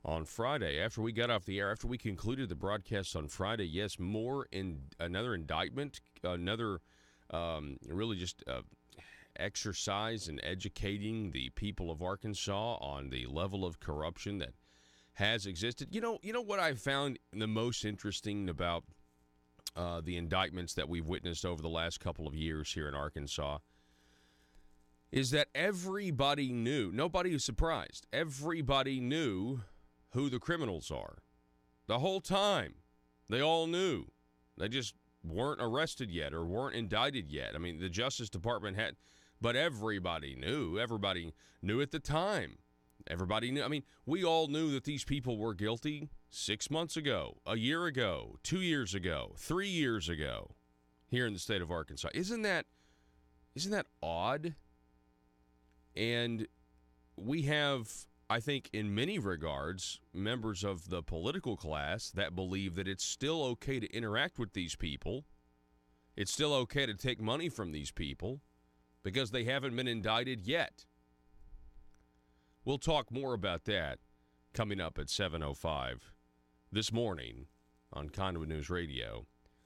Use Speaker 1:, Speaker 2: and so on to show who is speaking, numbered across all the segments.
Speaker 1: on Friday. After we got off the air, after we concluded the broadcast on Friday, yes, another indictment, another really just exercise in educating the people of Arkansas on the level of corruption that has existed. You know what I found the most interesting about the indictments that we've witnessed over the last couple of years here in Arkansas is that everybody knew, nobody was surprised, everybody knew who the criminals are. The whole time, they all knew. They just weren't arrested yet or weren't indicted yet. I mean, the Justice Department had, but everybody knew. Everybody knew at the time. Everybody knew. I mean, we all knew that these people were guilty 6 months ago, a year ago, 2 years ago, 3 years ago here in the state of Arkansas. Isn't that odd? And we have, I think, in many regards, members of the political class that believe that it's still okay to interact with these people. It's still okay to take money from these people because they haven't been indicted yet. We'll talk more about that coming up at 7:05 this morning on Conduit News Radio.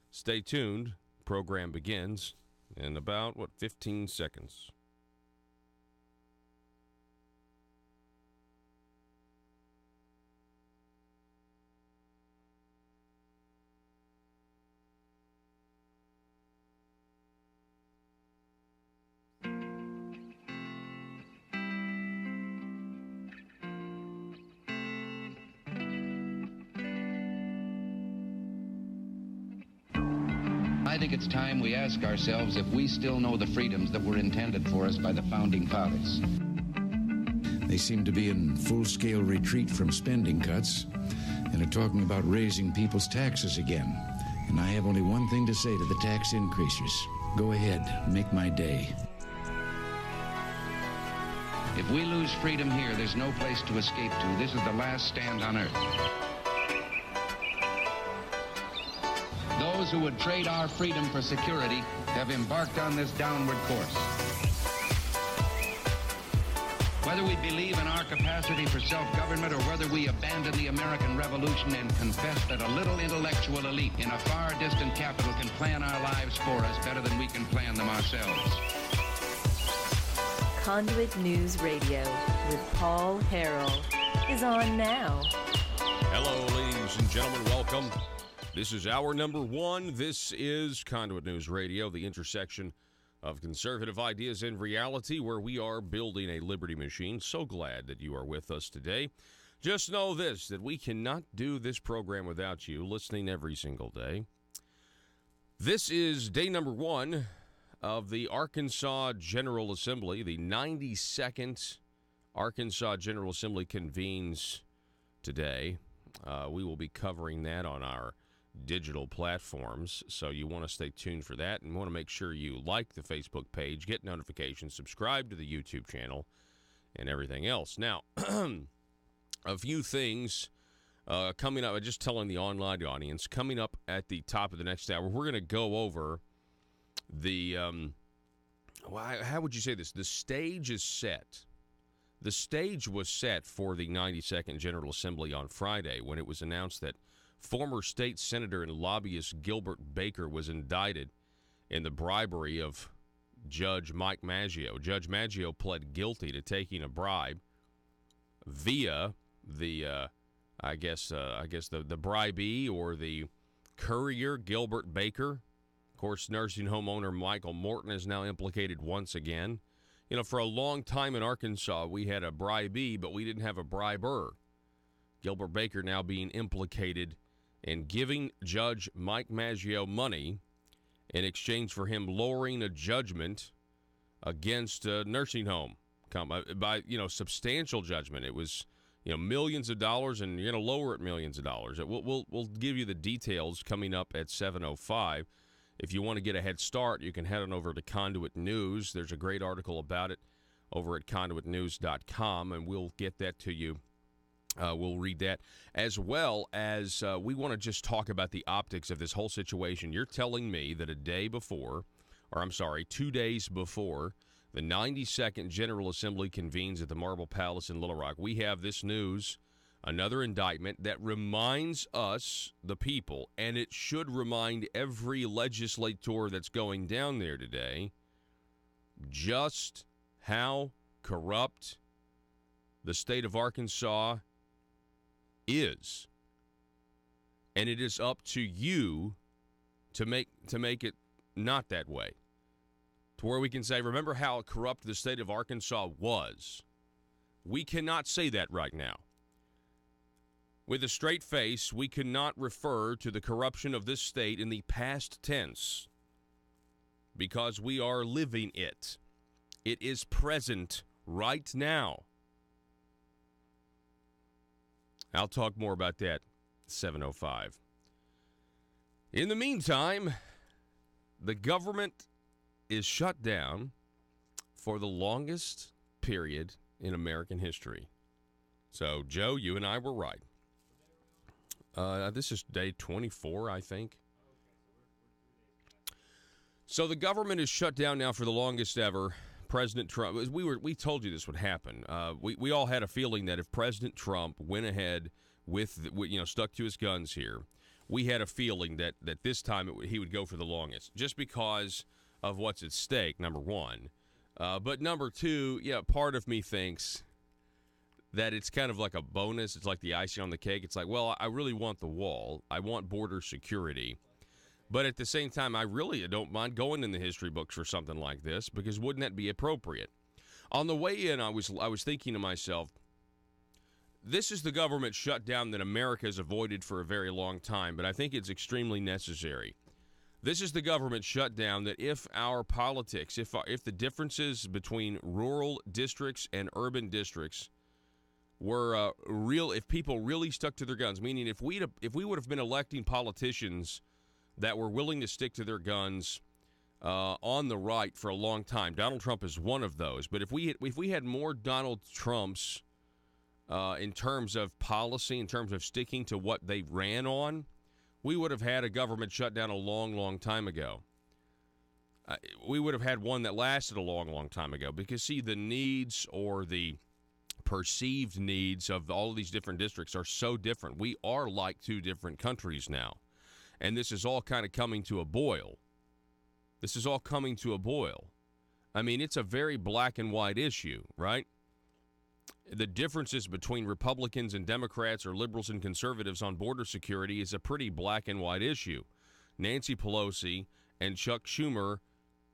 Speaker 1: Stay tuned. Program begins in about, 15 seconds.
Speaker 2: I think it's time we ask ourselves if we still know the freedoms that were intended for us by the Founding Fathers.
Speaker 3: They seem to be in full-scale retreat from spending cuts and are talking about raising people's taxes again. And I have only one thing to say to the tax increasers. Go ahead, make my day.
Speaker 2: If we lose freedom here, there's no place to escape to. This is the last stand on earth. Those who would trade our freedom for security have embarked on this downward course. Whether we believe in our capacity for self-government or whether we abandon the American Revolution and confess that a little intellectual elite in a far distant capital can plan our lives for us better than we can plan them ourselves.
Speaker 4: Conduit News Radio with Paul Harrell is on now.
Speaker 1: Hello, ladies and gentlemen. Welcome. This is hour number one. This is Conduit News Radio, the intersection of conservative ideas and reality, where we are building a liberty machine. So glad that you are with us today. Just know this, that we cannot do this program without you listening every single day. This is day number one of the Arkansas General Assembly. The 92nd Arkansas General Assembly convenes today. We will be covering that on our digital platforms, so you want to stay tuned for that and want to make sure you like the Facebook page, get notifications, subscribe to the YouTube channel, and everything else. Now, a few things coming up. I'm just telling the online audience, coming up at the top of the next hour, we're going to go over the, how would you say this? The stage is set. The stage was set for the 92nd General Assembly on Friday when it was announced that former state senator and lobbyist Gilbert Baker was indicted in the bribery of Judge Mike Maggio. Judge Maggio pled guilty to taking a bribe via the, I guess the bribee or the courier, Gilbert Baker. Of course, nursing home owner Michael Morton is now implicated once again. You know, for a long time in Arkansas, we had a bribee, but we didn't have a briber. Gilbert Baker now being implicated in giving Judge Mike Maggio money in exchange for him lowering a judgment against a nursing home by substantial judgment. It was millions of dollars, and you're going to lower it millions of dollars. We'll give you the details coming up at 7:05. If you want to get a head start, you can head on over to Conduit News. There's a great article about it over at conduitnews.com, and we'll get that to you. We'll read that, as well as we want to just talk about the optics of this whole situation. You're telling me that 2 days before the 92nd General Assembly convenes at the Marble Palace in Little Rock, we have this news Another indictment that reminds us, the people, and it should remind every legislator that's going down there today, just how corrupt the state of Arkansas is. And it is up to you to make it not that way. To where we can say, remember how corrupt the state of Arkansas was. We cannot say that right now. With a straight face, we cannot refer to the corruption of this state in the past tense because we are living it. It is present right now. I'll talk more about that 7:05. In the meantime, the government is shut down for the longest period in American history. So, Joe, you and I were right. This is day 24, I think. So the government is shut down now for the longest ever. President Trump, we told you this would happen. We all had a feeling that if President Trump went ahead with stuck to his guns here, we had a feeling that this time he would go for the longest, just because of what's at stake, number one. But number two, part of me thinks that it's kind of like a bonus. It's like the icing on the cake. It's like, well, I really want the wall. I want border security. But at the same time, I really don't mind going in the history books for something like this, because wouldn't that be appropriate? On the way in, I was thinking to myself, this is the government shutdown that America has avoided for a very long time, but I think it's extremely necessary. This is the government shutdown that if our politics, if the differences between rural districts and urban districts were real, if people really stuck to their guns, meaning if we would have been electing politicians that were willing to stick to their guns on the right for a long time. Donald Trump is one of those. But if we had more Donald Trumps in terms of policy, in terms of sticking to what they ran on, we would have had a government shutdown a long, long time ago. We would have had one that lasted a long, long time ago. Because, see, the needs or the perceived needs of all of these different districts are so different. We are like two different countries now. And this is all kind of coming to a boil. This is all coming to a boil. I mean, it's a very black and white issue, right? The differences between Republicans and Democrats or liberals and conservatives on border security is a pretty black and white issue. Nancy Pelosi and Chuck Schumer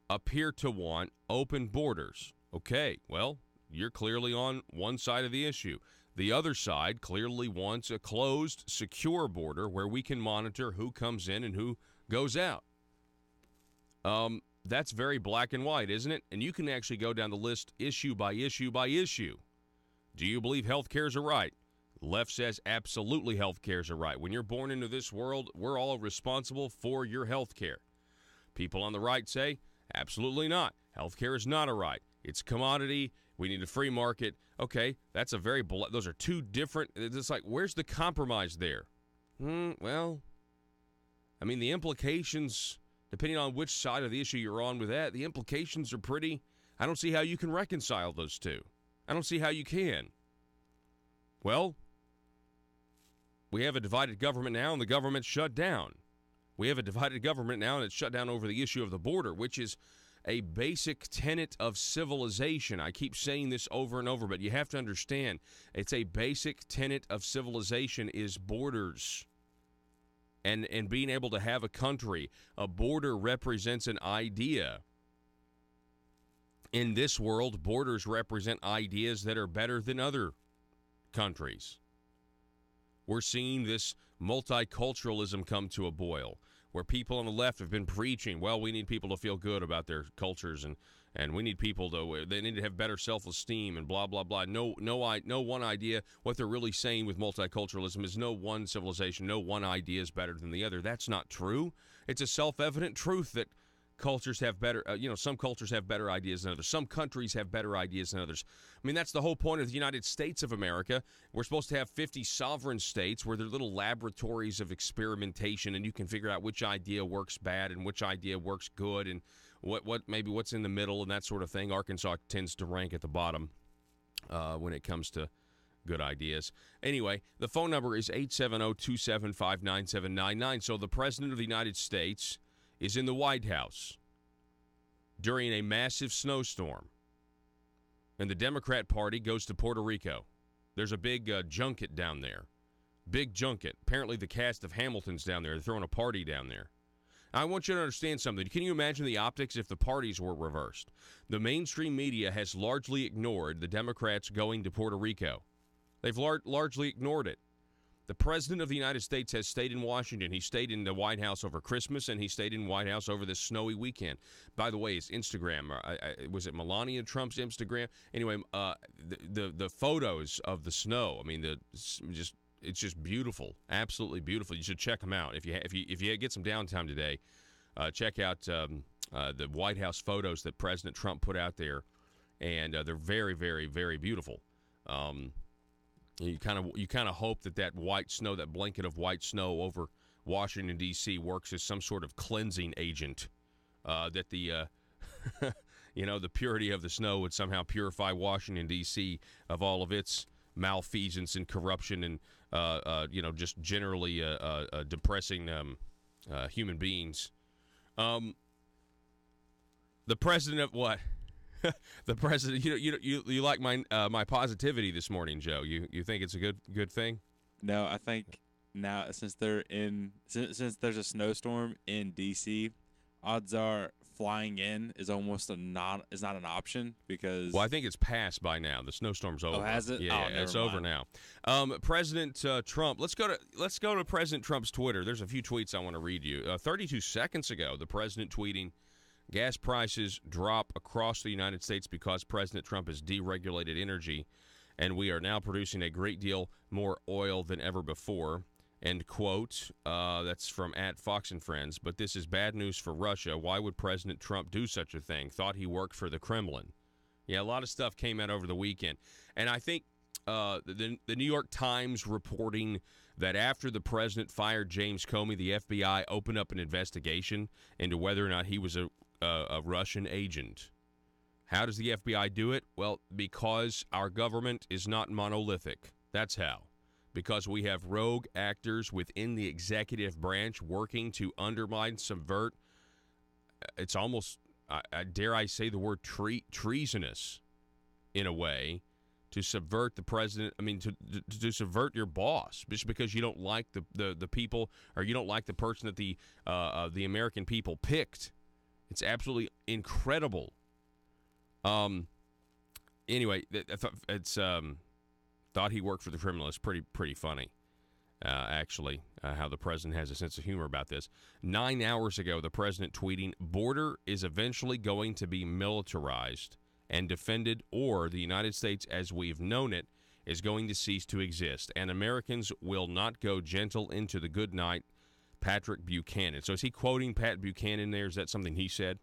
Speaker 1: appear to want open borders. Okay, well, you're clearly on one side of the issue. The other side clearly wants a closed, secure border where we can monitor who comes in and who goes out. That's very black and white, isn't it? And you can actually go down the list issue by issue by issue. Do you believe health care is a right? The left says absolutely health care is a right. When you're born into this world, we're all responsible for your health care. People on the right say absolutely not. Health care is not a right. It's a commodity. We need a free market. Okay, that's a very those are two different. It's like, where's the compromise there? Well, I mean, the implications, depending on which side of the issue you're on with that, the implications are pretty. I don't see how you can reconcile those two. I don't see how you can. Well, we have a divided government now, and the government's shut down. We have a divided government now, and it's shut down over the issue of the border, which is a basic tenet of civilization. I keep saying this over and over, but you have to understand, it's a basic tenet of civilization is borders. And being able to have a country. A border represents an idea. In this world, borders represent ideas that are better than other countries. We're seeing this multiculturalism come to a boil, where people on the left have been preaching, well, we need people to feel good about their cultures, and we need people to, they need to have better self-esteem and blah, blah, blah. No one idea. What they're really saying with multiculturalism is no one civilization, no one idea is better than the other. That's not true. It's a self-evident truth that cultures have better, some cultures have better ideas than others. Some countries have better ideas than others. I mean, that's the whole point of the United States of America. We're supposed to have 50 sovereign states where they're little laboratories of experimentation, and you can figure out which idea works bad and which idea works good, and maybe what's in the middle and that sort of thing. Arkansas tends to rank at the bottom when it comes to good ideas. Anyway, the phone number is 870-275-9799. So the President of the United States is in the White House during a massive snowstorm, and the Democrat Party goes to Puerto Rico. There's a big junket down there. Big junket. Apparently the cast of Hamilton's down there. They're throwing a party down there. I want you to understand something. Can you imagine the optics if the parties were reversed? The mainstream media has largely ignored the Democrats going to Puerto Rico. They've largely ignored it. The President of the United States has stayed in Washington. He stayed in the White House over Christmas, and he stayed in the White House over this snowy weekend. By the way, his Instagram, was it Melania Trump's Instagram? Anyway, the photos of the snow, I mean, it's just beautiful, absolutely beautiful. You should check them out. If you get some downtime today, check out the White House photos that President Trump put out there, and they're very, very, very beautiful. You kind of hope that white snow, that blanket of white snow over Washington D.C. works as some sort of cleansing agent. That the the purity of the snow would somehow purify Washington D.C. of all of its malfeasance and corruption and just generally depressing human beings. The president of what? The president. You like my positivity this morning, Joe? You think it's a good thing?
Speaker 5: No, I think now since there's a snowstorm in DC, odds are flying in is almost not an option because.
Speaker 1: Well, I think it's passed by now. The snowstorm's over.
Speaker 5: Oh, has it?
Speaker 1: Yeah, it's over now. President Trump. Let's go to President Trump's Twitter. There's a few tweets I want to read you. 32 seconds ago, the president tweeting, "Gas prices drop across the United States because President Trump has deregulated energy, and we are now producing a great deal more oil than ever before." End quote. That's from @Fox and Friends. "But this is bad news for Russia. Why would President Trump do such a thing? Thought he worked for the Kremlin." Yeah, a lot of stuff came out over the weekend. And I think the New York Times reporting that after the president fired James Comey, the FBI opened up an investigation into whether or not he was a Russian agent. How does the FBI do it? Well, because our government is not monolithic. That's how. Because we have rogue actors within the executive branch working to undermine, subvert. It's almost, dare I say the word treasonous in a way, to subvert the president. I mean, to subvert your boss just because you don't like the people, or you don't like the person that the American people picked. It's absolutely incredible. Anyway, it's thought he worked for the Kremlin. It's pretty funny, actually, how the president has a sense of humor about this. 9 hours ago, the president tweeting, "Border is eventually going to be militarized and defended, or the United States as we've known it is going to cease to exist, and Americans will not go gentle into the good night, Patrick Buchanan." So is he quoting Pat Buchanan there? Is that something he said?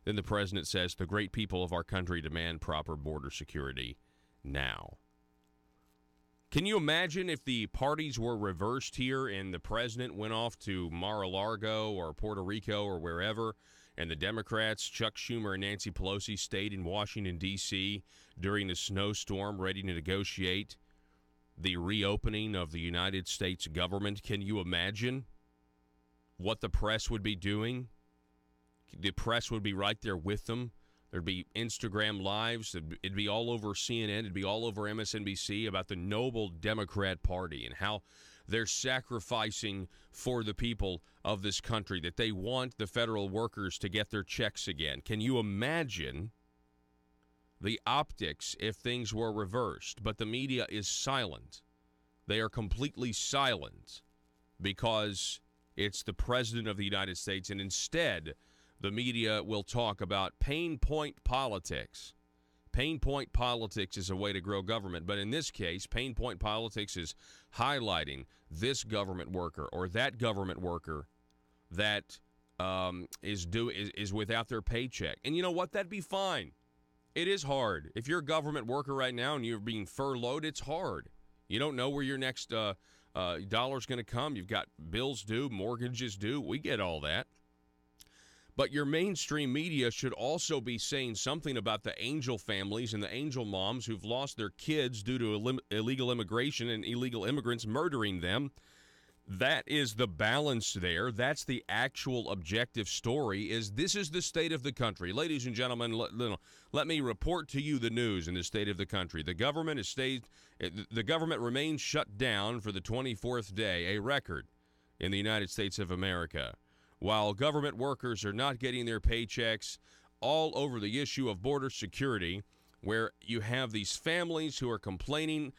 Speaker 1: Then the president says, "The great people of our country demand proper border security now." Can you imagine if the parties were reversed here and the president went off to Mar-a-Lago or Puerto Rico or wherever, and the Democrats, Chuck Schumer and Nancy Pelosi, stayed in Washington, D.C. during the snowstorm ready to negotiate the reopening of the United States government? Can you imagine what the press would be doing? The press would be right there with them. There'd be Instagram lives. It'd be all over CNN. It'd be all over MSNBC about the noble Democrat Party and how they're sacrificing for the people of this country, that they want the federal workers to get their checks again. Can you imagine the optics if things were reversed? But the media is silent. They are completely silent because it's the president of the United States, and instead the media will talk about pain point politics. Pain point politics is a way to grow government, but in this case, pain point politics is highlighting this government worker or that government worker that is without their paycheck. And you know what? That'd be fine. It is hard. If you're a government worker right now and you're being furloughed, it's hard. You don't know where your next dollar's going to come. You've got bills due, mortgages due. We get all that. But your mainstream media should also be saying something about the angel families and the angel moms who've lost their kids due to illegal immigration and illegal immigrants murdering them. That is the balance there. That's the actual objective story. This is the state of the country. Ladies and gentlemen, let me report to you the news in the state of the country. The government remains shut down for the 24th day, a record in the United States of America. While government workers are not getting their paychecks, all over the issue of border security, where you have these families who are complaining,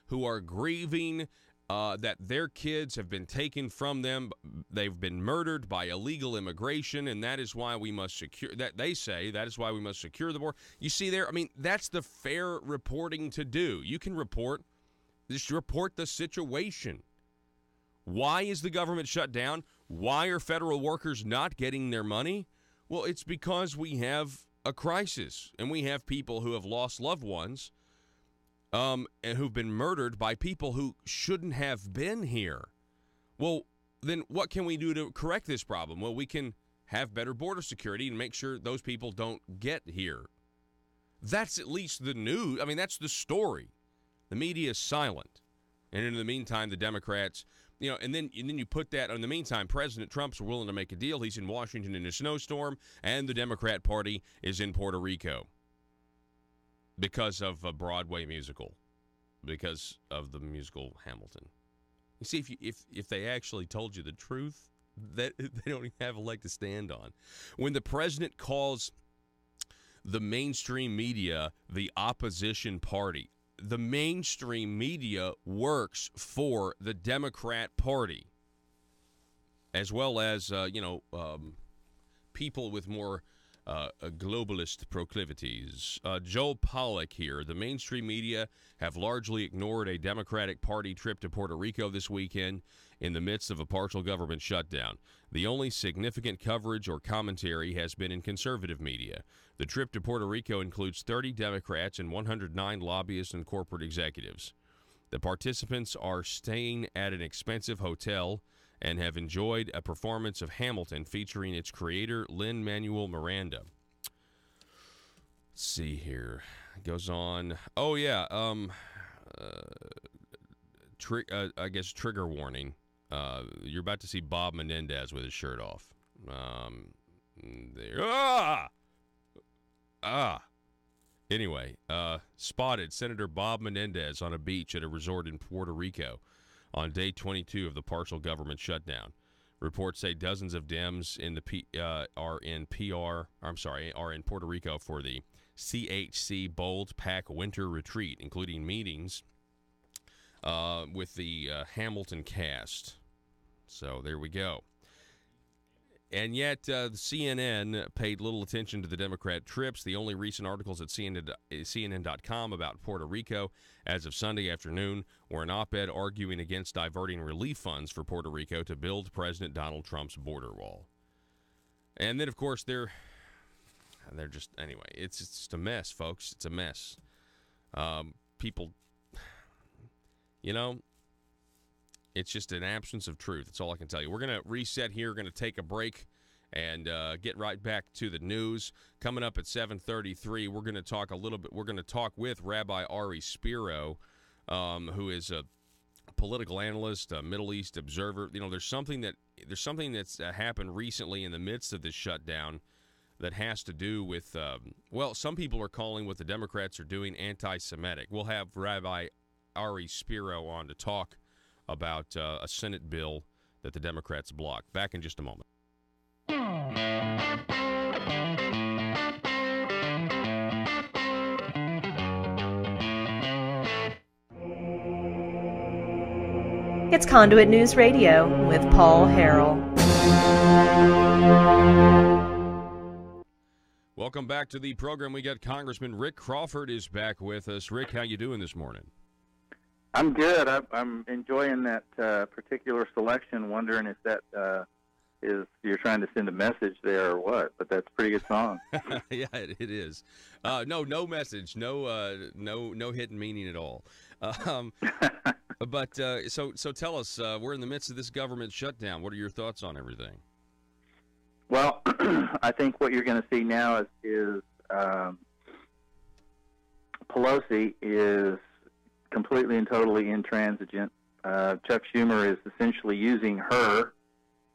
Speaker 1: who are grieving that their kids have been taken from them. They've been murdered by illegal immigration, and that is why we must secure that. They say that is why we must secure the border. You see there, I mean, that's the fair reporting to do. You can just report the situation. Why is the government shut down? Why are federal workers not getting their money? Well, it's because we have a crisis, and we have people who have lost loved ones and who've been murdered by people who shouldn't have been here. Well, then what can we do to correct this problem? Well, we can have better border security and make sure those people don't get here. That's at least the news. I mean, that's the story. The media is silent. And in the meantime, the Democrats, and then you put that, in the meantime, President Trump's willing to make a deal. He's in Washington in a snowstorm, and the Democrat Party is in Puerto Rico because of a Broadway musical, because of the musical Hamilton. You see, if they actually told you the truth, that they don't even have a leg to stand on. When the president calls the mainstream media the opposition party, the mainstream media works for the Democrat Party, as well as people with more globalist proclivities. Joel Pollack here. The mainstream media have largely ignored a Democratic Party trip to Puerto Rico this weekend in the midst of a partial government shutdown. The only significant coverage or commentary has been in conservative media. The trip to Puerto Rico includes 30 Democrats and 109 lobbyists and corporate executives. The participants are staying at an expensive hotel and have enjoyed a performance of Hamilton featuring its creator, Lin-Manuel Miranda. Let's see here. It goes on. Oh, yeah. I guess trigger warning. You're about to see Bob Menendez with his shirt off. Anyway, spotted Senator Bob Menendez on a beach at a resort in Puerto Rico on day 22 of the partial government shutdown. Reports say dozens of Dems are in Puerto Rico for the CHC Bold Pack Winter Retreat, including meetings with the Hamilton cast. So there we go. And yet, CNN paid little attention to the Democrat trips. The only recent articles at CNN.com about Puerto Rico as of Sunday afternoon were an op-ed arguing against diverting relief funds for Puerto Rico to build President Donald Trump's border wall. And then, of course, they're just, anyway, it's just a mess, folks. It's a mess. People, it's just an absence of truth. That's all I can tell you. We're going to reset here. We're going to take a break and get right back to the news. Coming up at 7:33, we're going to talk a little bit. We're going to talk with Rabbi Ari Spiro, who is a political analyst, a Middle East observer. There's something that's happened recently in the midst of this shutdown that has to do with, some people are calling what the Democrats are doing anti-Semitic. We'll have Rabbi Ari Spiro on to talk about a Senate bill that the Democrats blocked. Back in just a moment.
Speaker 4: It's Conduit News Radio with Paul Harrell.
Speaker 1: Welcome back to the program. We got Congressman Rick Crawford is back with us. Rick, how you doing this morning?
Speaker 6: I'm good. I'm enjoying that particular selection, wondering if that is you're trying to send a message there or what, but that's a pretty good song.
Speaker 1: Yeah, it is. No message, no hidden meaning at all. But so tell us, we're in the midst of this government shutdown. What are your thoughts on everything?
Speaker 6: Well, I think what you're going to see now is Pelosi is completely and totally intransigent. Chuck Schumer is essentially using her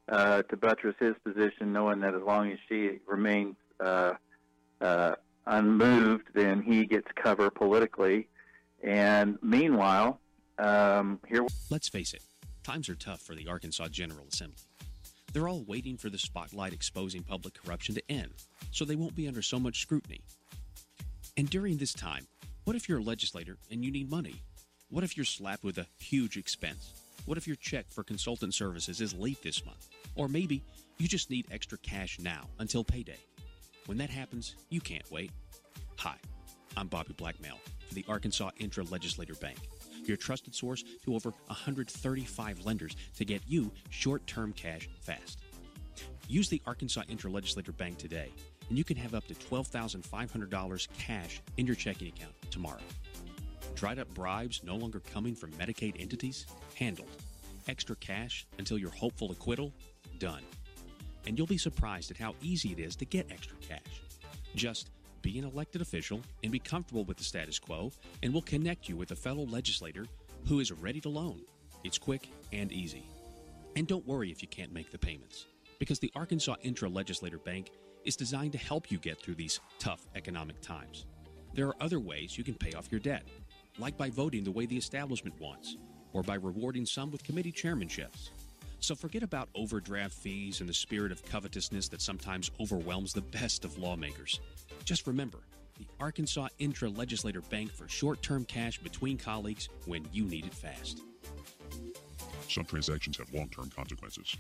Speaker 6: to buttress his position, knowing that as long as she remains unmoved, then he gets cover politically. And meanwhile, here...
Speaker 7: Let's face it, times are tough for the Arkansas General Assembly. They're all waiting for the spotlight exposing public corruption to end, so they won't be under so much scrutiny. And during this time, what if you're a legislator and you need money? What if you're slapped with a huge expense? What if your check for consultant services is late this month? Or maybe you just need extra cash now until payday. When that happens, you can't wait. Hi, I'm Bobby Blackmail for the Arkansas Intra-Legislator Bank, your trusted source to over 135 lenders to get you short-term cash fast. Use the Arkansas Intra-Legislator Bank today, and you can have up to $12,500 cash in your checking account tomorrow. Dried-up bribes no longer coming from Medicaid entities? Handled. Extra cash until your hopeful acquittal? Done. And you'll be surprised at how easy it is to get extra cash. Just be an elected official and be comfortable with the status quo, and we'll connect you with a fellow legislator who is ready to loan. It's quick and easy. And don't worry if you can't make the payments, because the Arkansas Intra-Legislator Bank is designed to help you get through these tough economic times. There are other ways you can pay off your debt, like by voting the way the establishment wants, or by rewarding some with committee chairmanships. So forget about overdraft fees and the spirit of covetousness that sometimes overwhelms the best of lawmakers. Just remember, the Arkansas Intra-Legislator Bank for short-term cash between colleagues when you need it fast.
Speaker 8: Some transactions have long-term consequences.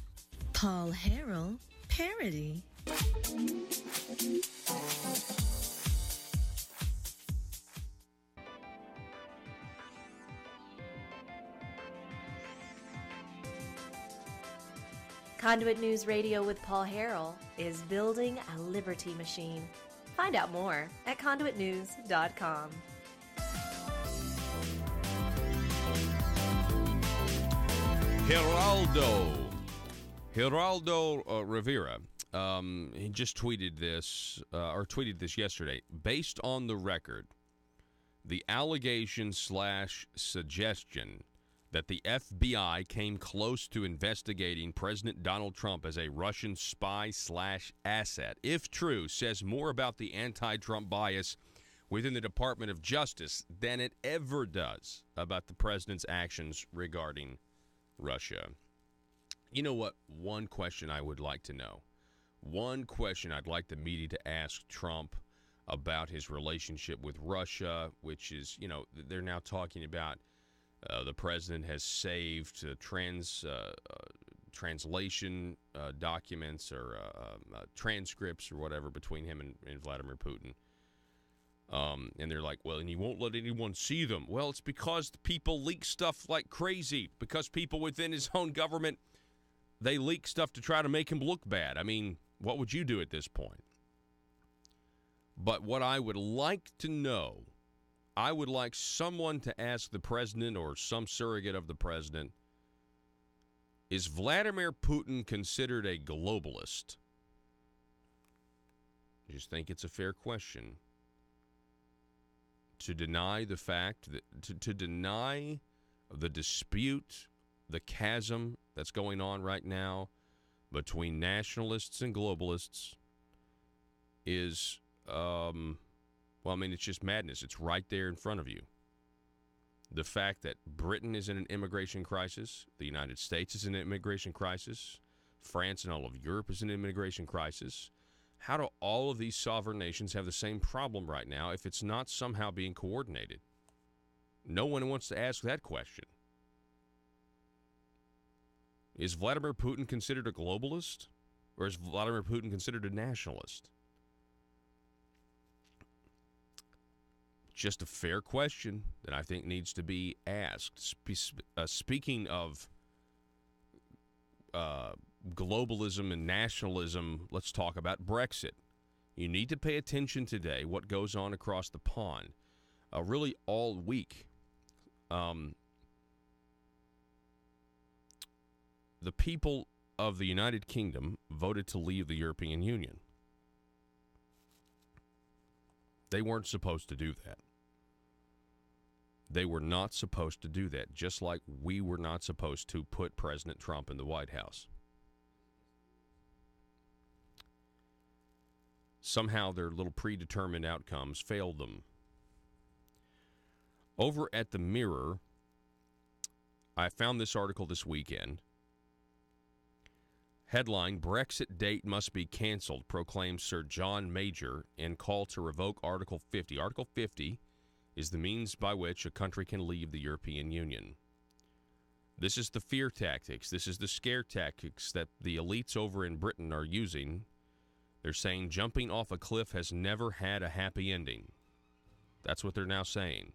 Speaker 9: Paul Harrell, parody.
Speaker 4: Conduit News Radio with Paul Harrell is building a liberty machine. Find out more at conduitnews.com.
Speaker 1: Geraldo Rivera, he just tweeted this, yesterday. Based on the record, the allegation/suggestion that the FBI came close to investigating President Donald Trump as a Russian spy/asset, if true, says more about the anti-Trump bias within the Department of Justice than it ever does about the president's actions regarding Russia. You know what? One question I would like to know. One question I'd like the media to ask Trump about his relationship with Russia, which is, they're now talking about the president has saved translation documents or transcripts or whatever between him and Vladimir Putin. And they're like, well, and he won't let anyone see them. Well, it's because people leak stuff like crazy, because people within his own government, they leak stuff to try to make him look bad. I mean, what would you do at this point? But what I would like to know, I would like someone to ask the president or some surrogate of the president, is Vladimir Putin considered a globalist? I just think it's a fair question. To deny the fact that, to deny the dispute, the chasm that's going on right now between nationalists and globalists is, it's just madness. It's right there in front of you. The fact that Britain is in an immigration crisis, the United States is in an immigration crisis, France and all of Europe is in an immigration crisis. How do all of these sovereign nations have the same problem right now if it's not somehow being coordinated? No one wants to ask that question. Is Vladimir Putin considered a globalist, or is Vladimir Putin considered a nationalist? Just a fair question that I think needs to be asked. Speaking of globalism and nationalism, let's talk about Brexit. You need to pay attention today what goes on across the pond, really all week. The people of the United Kingdom voted to leave the European Union. They weren't supposed to do that. They were not supposed to do that, just like we were not supposed to put President Trump in the White House. Somehow their little predetermined outcomes failed them. Over at the Mirror, I found this article this weekend. Headline, Brexit date must be canceled, proclaims Sir John Major in call to revoke Article 50. Article 50 is the means by which a country can leave the European Union. This is the fear tactics. This is the scare tactics that the elites over in Britain are using. They're saying jumping off a cliff has never had a happy ending. That's what they're now saying.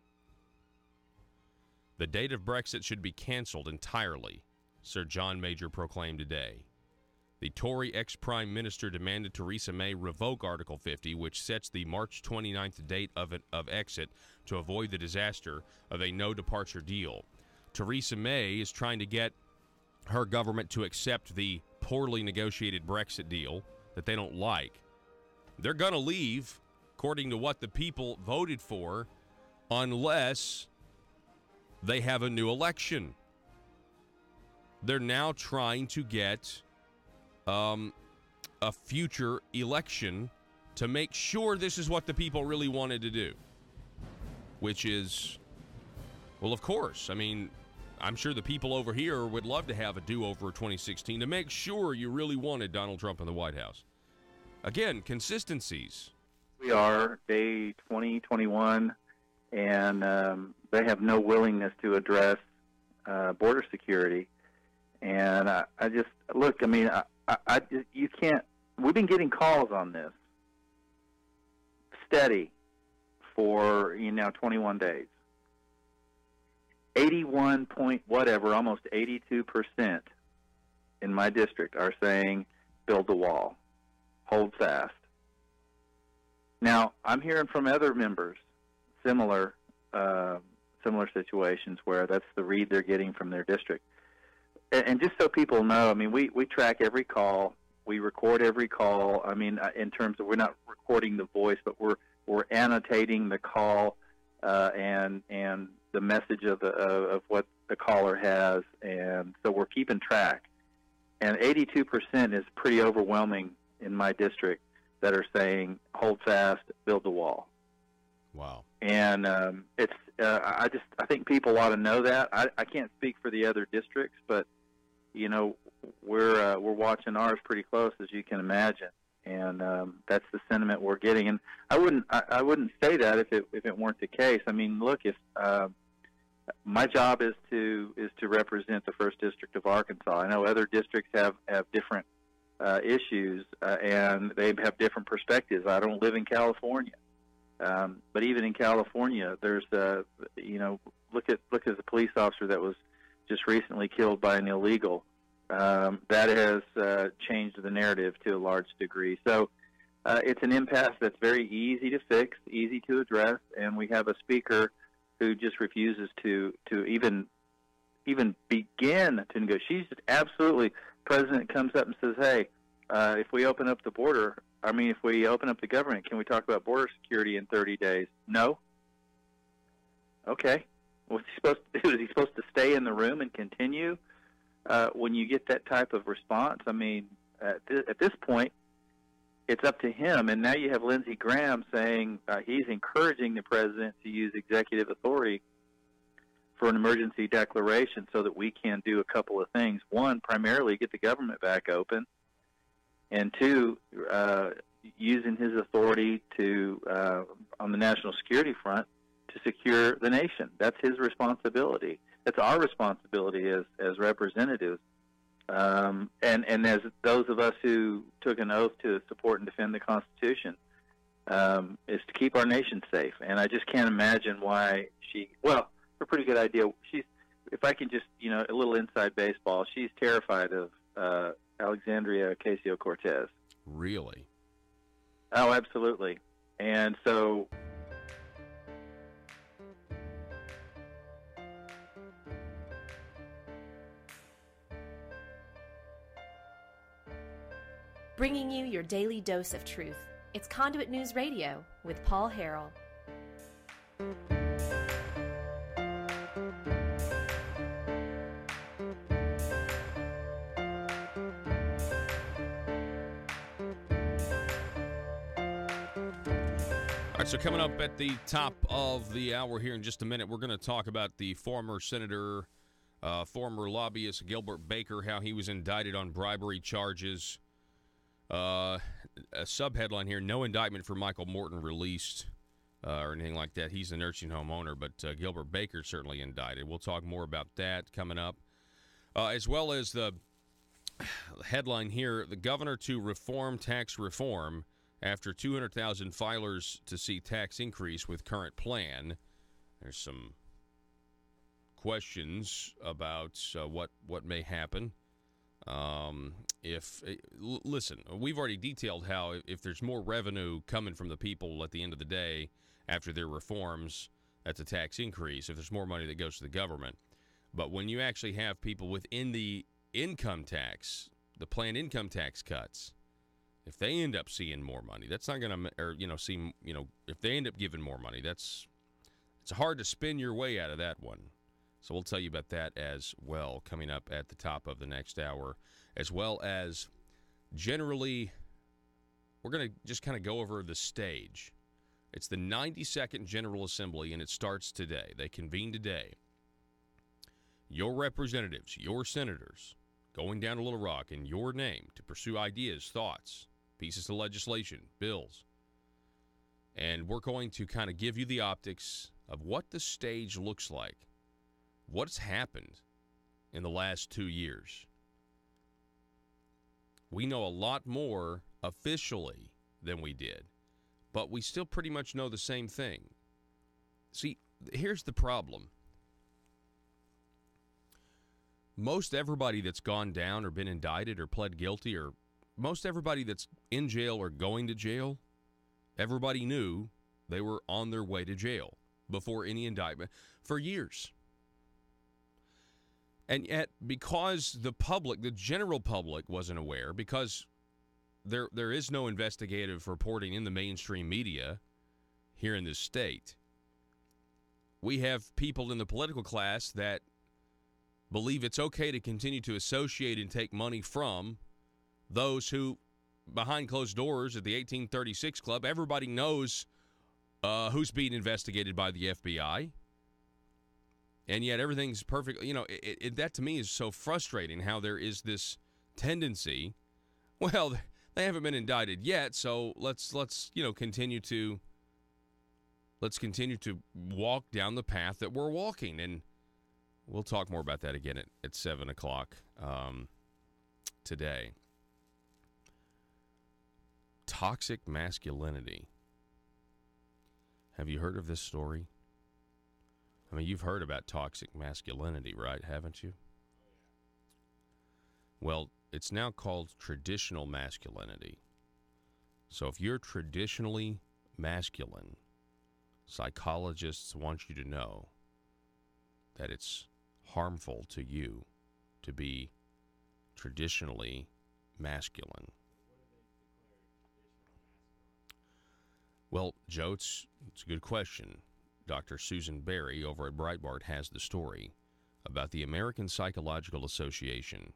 Speaker 1: The date of Brexit should be canceled entirely, Sir John Major proclaimed today. The Tory ex-Prime Minister demanded Theresa May revoke Article 50, which sets the March 29th date of exit to avoid the disaster of a no-departure deal. Theresa May is trying to get her government to accept the poorly negotiated Brexit deal that they don't like. They're going to leave, according to what the people voted for, unless they have a new election. They're now trying to get a future election to make sure this is what the people really wanted to do, which is, well, of course. I mean, I'm sure the people over here would love to have a do-over 2016 to make sure you really wanted Donald Trump in the White House. Again, consistencies.
Speaker 6: We are day 2021, and they have no willingness to address border security. And I just, look, I mean, you can't, we've been getting calls on this steady for, now 21 days. 81 point whatever, almost 82% in my district are saying build the wall, hold fast. Now, I'm hearing from other members similar situations where that's the read they're getting from their district. And just so people know, I mean, we track every call, we record every call. I mean, in terms of, we're not recording the voice, but we're annotating the call and the message of what the caller has, and so we're keeping track. And 82% is pretty overwhelming in my district that are saying hold fast, build the wall.
Speaker 1: Wow.
Speaker 6: And it's I think people ought to know that. I can't speak for the other districts, but we're watching ours pretty close, as you can imagine, and that's the sentiment we're getting. And I wouldn't say that if it weren't the case. I mean, look, if my job is to represent the First District of Arkansas. I know other districts have different issues and they have different perspectives. I don't live in California. But even in California, there's look at the police officer that was just recently killed by an illegal. That has changed the narrative to a large degree. So it's an impasse that's very easy to fix, easy to address, and we have a speaker who just refuses to even begin to negotiate. She's absolutely, president comes up and says, hey, if we open up the border, if we open up the government, can we talk about border security in 30 days? No. Okay. What's he supposed to do? Is he supposed to stay in the room and continue when you get that type of response? I mean, at this point, it's up to him. And now you have Lindsey Graham saying he's encouraging the president to use executive authority for an emergency declaration so that we can do a couple of things. One, primarily get the government back open. And two, using his authority to, on the national security front, to secure the nation. That's his responsibility. That's our responsibility as representatives. And as those of us who took an oath to support and defend the Constitution, is to keep our nation safe. And I just can't imagine why for a pretty good idea, if I can just, a little inside baseball, she's terrified of Alexandria Ocasio-Cortez.
Speaker 1: Really?
Speaker 6: Oh, absolutely. And so
Speaker 4: bringing you your daily dose of truth. It's Conduit News Radio with Paul Harrell.
Speaker 1: All right, so coming up at the top of the hour here in just a minute, we're going to talk about the former senator, former lobbyist Gilbert Baker, how he was indicted on bribery charges. A subheadline here, no indictment for Michael Morton released or anything like that. He's the nursing home owner, but Gilbert Baker certainly indicted. We'll talk more about that coming up, as well as the headline here, the governor to reform tax reform after 200,000 filers to see tax increase with current plan. There's some questions about what may happen. Listen, we've already detailed how if there's more revenue coming from the people at the end of the day after their reforms, that's a tax increase. If there's more money that goes to the government. But when you actually have people within the income tax, the planned income tax cuts, if they end up seeing more money, that's not going to, if they end up giving more money, it's hard to spin your way out of that one. So we'll tell you about that as well coming up at the top of the next hour, as well as generally, we're going to just kind of go over the stage. It's the 92nd General Assembly, and it starts today. They convene today. Your representatives, your senators, going down to Little Rock in your name to pursue ideas, thoughts, pieces of legislation, bills. And we're going to kind of give you the optics of what the stage looks like, what's happened in the last 2 years. We know a lot more officially than we did, but we still pretty much know the same thing. See, here's the problem. Most everybody that's gone down or been indicted or pled guilty, or most everybody that's in jail or going to jail, everybody knew they were on their way to jail before any indictment for years. And yet, because the public, the general public, wasn't aware, because there is no investigative reporting in the mainstream media here in this state, we have people in the political class that believe it's okay to continue to associate and take money from those who, behind closed doors at the 1836 Club, everybody knows who's being investigated by the FBI. And yet everything's perfect. That to me is so frustrating, how there is this tendency. Well, they haven't been indicted yet, so let's continue to walk down the path that we're walking. And we'll talk more about that again at 7 o'clock today. Toxic masculinity. Have you heard of this story? I mean, you've heard about toxic masculinity, right? Haven't you? Well, it's now called traditional masculinity. So if you're traditionally masculine, psychologists want you to know that it's harmful to you to be traditionally masculine. Well, Joe, it's a good question. Dr. Susan Berry over at Breitbart has the story about the American Psychological Association,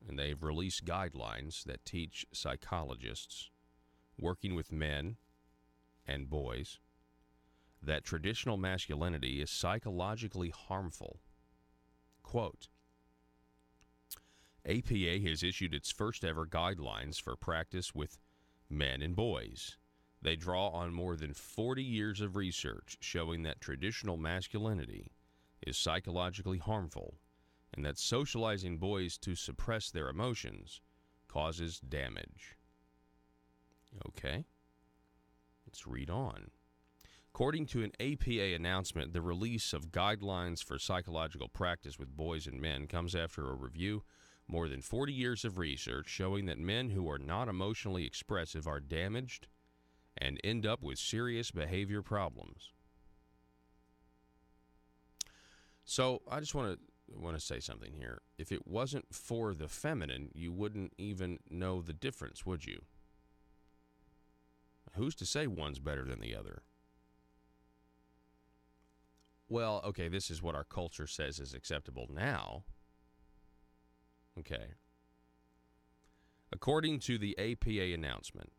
Speaker 1: and they've released guidelines that teach psychologists working with men and boys that traditional masculinity is psychologically harmful. Quote, APA has issued its first ever guidelines for practice with men and boys. They draw on more than 40 years of research showing that traditional masculinity is psychologically harmful and that socializing boys to suppress their emotions causes damage. Okay, let's read on. According to an APA announcement, the release of guidelines for psychological practice with boys and men comes after a review more than 40 years of research showing that men who are not emotionally expressive are damaged and end up with serious behavior problems. So I just want to want to say something here. If it wasn't for the feminine, you wouldn't even know the difference, would you? Who's to say one's better than the other? Well, okay, this is what our culture says is acceptable now. Okay. According to the APA announcement,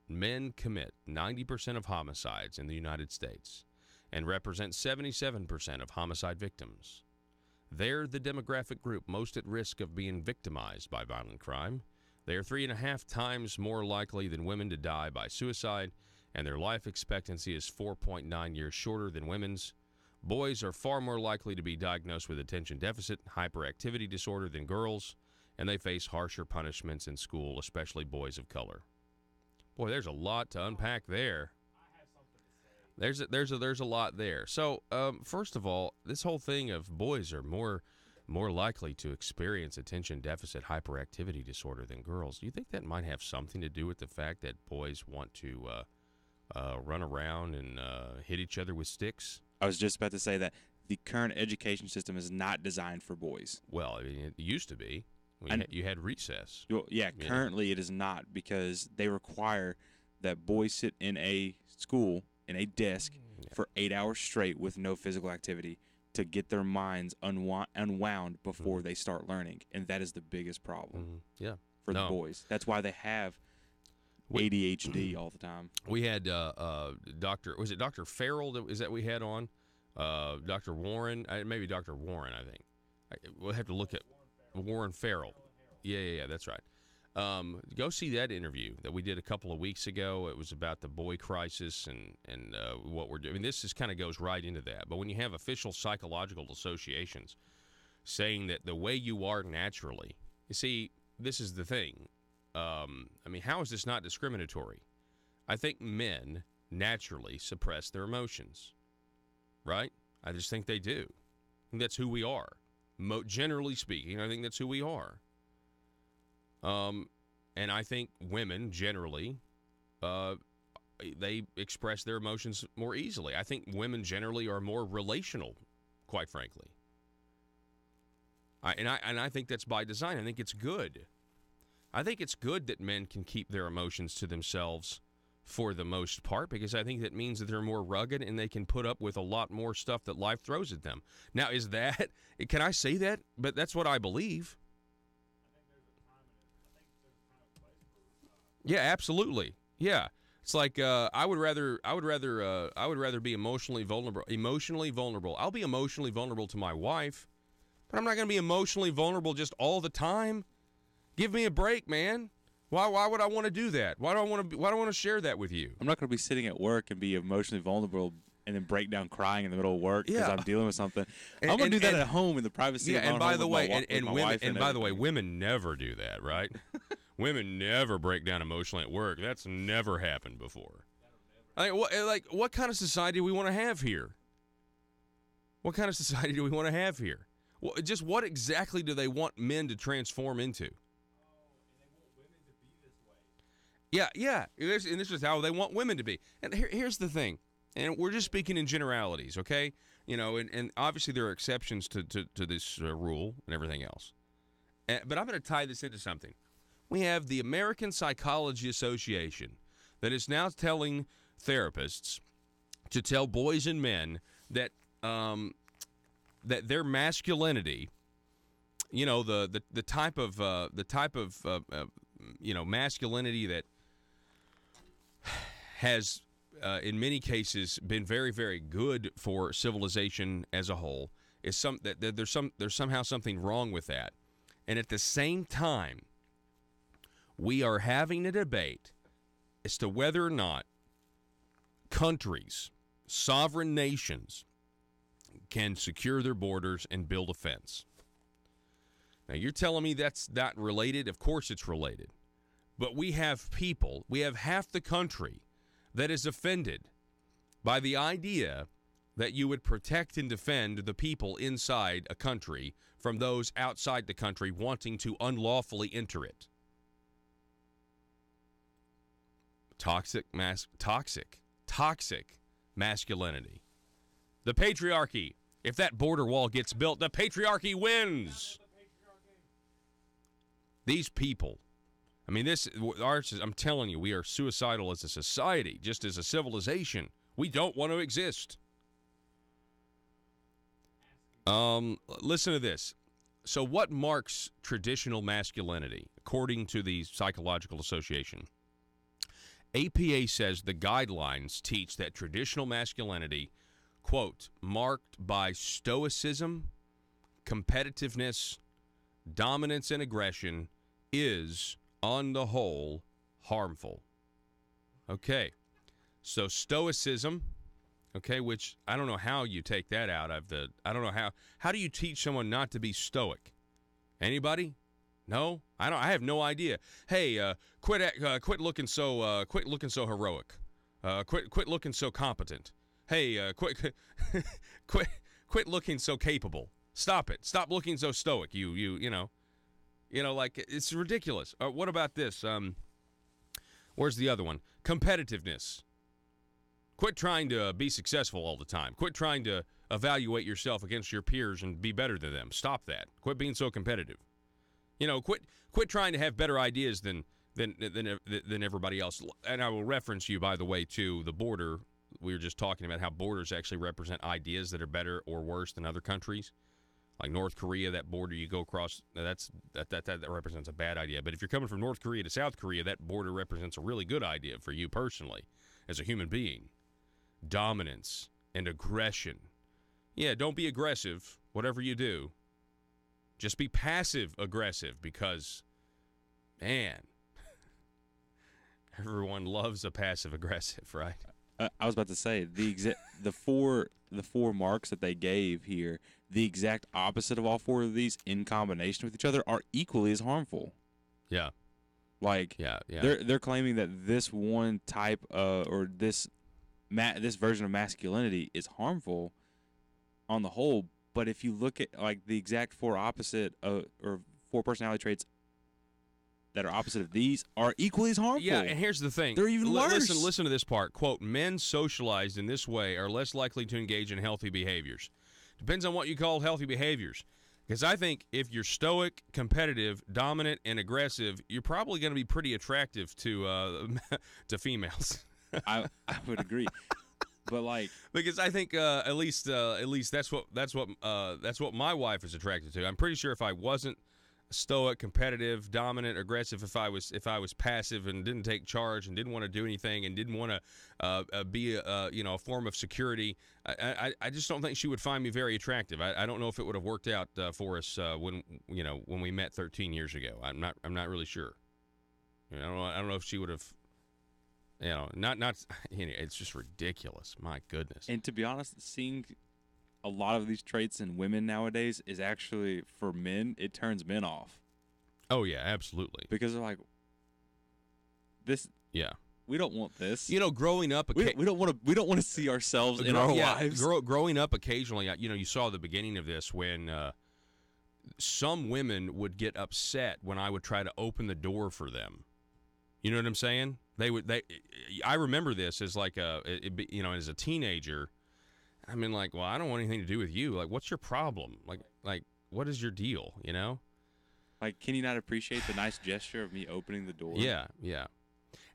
Speaker 1: men commit 90% of homicides in the United States and represent 77% of homicide victims. They're the demographic group most at risk of being victimized by violent crime. They are 3.5 times more likely than women to die by suicide, and their life expectancy is 4.9 years shorter than women's. Boys are far more likely to be diagnosed with attention deficit hyperactivity disorder than girls, and they face harsher punishments in school, especially boys of color. Boy, there's a lot to unpack there. There's a lot there. So, first of all, this whole thing of boys are more likely to experience attention deficit hyperactivity disorder than girls. Do you think that might have something to do with the fact that boys want to run around and hit each other with sticks?
Speaker 5: I was just about to say that the current education system is not designed for boys.
Speaker 1: Well, I mean, it used to be. You had recess.
Speaker 5: Yeah, currently it is not, because they require that boys sit in a school, in a desk, for 8 hours straight with no physical activity to get their minds unwound before they start learning. And that is the biggest problem for the boys. That's why they have ADHD all the time.
Speaker 1: We had Dr. Farrell is that we had on? Dr. Warren, maybe Dr. Warren, I think. We'll have to look at Warren Farrell. Yeah, that's right. Go see that interview that we did a couple of weeks ago. It was about the boy crisis and what we're doing. I mean, this kind of goes right into that. But when you have official psychological associations saying that the way you are naturally, you see, this is the thing. I mean, how is this not discriminatory? I think men naturally suppress their emotions, right? I just think they do. I think that's who we are. Generally speaking, I think that's who we are. And I think women generally, they express their emotions more easily. I think women generally are more relational, quite frankly. I think that's by design. I think it's good. I think it's good that men can keep their emotions to themselves for the most part, because I think that means that they're more rugged and they can put up with a lot more stuff that life throws at them. Now, can I say that? But that's what I believe. Yeah, absolutely. Yeah. It's like I would rather be emotionally vulnerable. I'll be emotionally vulnerable to my wife, but I'm not going to be emotionally vulnerable just all the time. Give me a break, man. Why would I want to do that? Why do I want to share that with you?
Speaker 5: I'm not going to be sitting at work and be emotionally vulnerable and then break down crying in the middle of work because I'm dealing with something. I'm going to do that at home in the privacy of my home.
Speaker 1: By the way, women never do that, right? Women never break down emotionally at work. That's never happened before. What kind of society do we want to have here? What kind of society do we want to have here? Well, just what exactly do they want men to transform into? Yeah, and this is how they want women to be. And here's the thing, and we're just speaking in generalities, okay? You know, and obviously there are exceptions to this rule and everything else. But I'm going to tie this into something. We have the American Psychology Association that is now telling therapists to tell boys and men that that their masculinity, you know, the type of masculinity that has in many cases been very, very good for civilization as a whole, is there's somehow something wrong with that. And at the same time, we are having a debate as to whether or not countries, sovereign nations, can secure their borders and build a fence. Now, you're telling me that's not related? Of course it's related. But we have half the country that is offended by the idea that you would protect and defend the people inside a country from those outside the country wanting to unlawfully enter it. Toxic masculinity. The patriarchy If that border wall gets built, the patriarchy wins. These people, I mean, I'm telling you, we are suicidal as a society, just as a civilization. We don't want to exist. Listen to this. So what marks traditional masculinity, according to the Psychological Association? APA says the guidelines teach that traditional masculinity, quote, marked by stoicism, competitiveness, dominance, and aggression, is, on the whole, harmful. Okay, so stoicism, okay, which I don't know how you take that out of the, I don't know how do you teach someone not to be stoic? Anybody? No? I have no idea. Hey, quit looking so heroic. Quit looking so competent. Hey, quit looking so capable. Stop it. Stop looking so stoic. You know, like, it's ridiculous. What about this? Where's the other one? Competitiveness. Quit trying to be successful all the time. Quit trying to evaluate yourself against your peers and be better than them. Stop that. Quit being so competitive. You know, quit trying to have better ideas than everybody else. And I will reference you, by the way, to the border. We were just talking about how borders actually represent ideas that are better or worse than other countries. Like North Korea, that border you go across, that represents a bad idea. But if you're coming from North Korea to South Korea, that border represents a really good idea for you personally as a human being. Dominance and aggression. Yeah, don't be aggressive, whatever you do. Just be passive-aggressive because, man, everyone loves a passive-aggressive, right?
Speaker 5: I was about to say the four marks that they gave here, the exact opposite of all four of these in combination with each other are equally as harmful.
Speaker 1: Yeah.
Speaker 5: Like,
Speaker 1: yeah.
Speaker 5: They're claiming that this one type or this version of masculinity is harmful on the whole. But if you look at like the exact four opposite or four personality traits that are opposite of these are equally as harmful.
Speaker 1: Yeah, and here's the thing.
Speaker 5: They're even worse.
Speaker 1: Listen to this part. Quote, men socialized in this way are less likely to engage in healthy behaviors. Depends on what you call healthy behaviors. Because I think if you're stoic, competitive, dominant, and aggressive, you're probably going to be pretty attractive to females.
Speaker 5: I would agree. But like,
Speaker 1: because I think at least that's what my wife is attracted to. I'm pretty sure if I wasn't stoic, competitive, dominant, aggressive, if I was passive and didn't take charge and didn't want to do anything and didn't want to be a form of security, I just don't think she would find me very attractive. I don't know if it would have worked out for us when we met 13 years ago. I'm not really sure. I don't know if she would have. It's just ridiculous. My goodness.
Speaker 5: And to be honest, seeing a lot of these traits in women nowadays is actually, for men, it turns men off.
Speaker 1: Oh yeah, absolutely.
Speaker 5: Because they're like, this.
Speaker 1: Yeah.
Speaker 5: We don't want this.
Speaker 1: Growing up,
Speaker 5: we don't want to see ourselves in our lives.
Speaker 1: Growing up, occasionally, you saw the beginning of this when some women would get upset when I would try to open the door for them. You know what I'm saying? I remember this as like as a teenager. I mean, like, well, I don't want anything to do with you. Like, what's your problem? Like, what is your deal?
Speaker 5: Like, can you not appreciate the nice gesture of me opening the door?
Speaker 1: Yeah.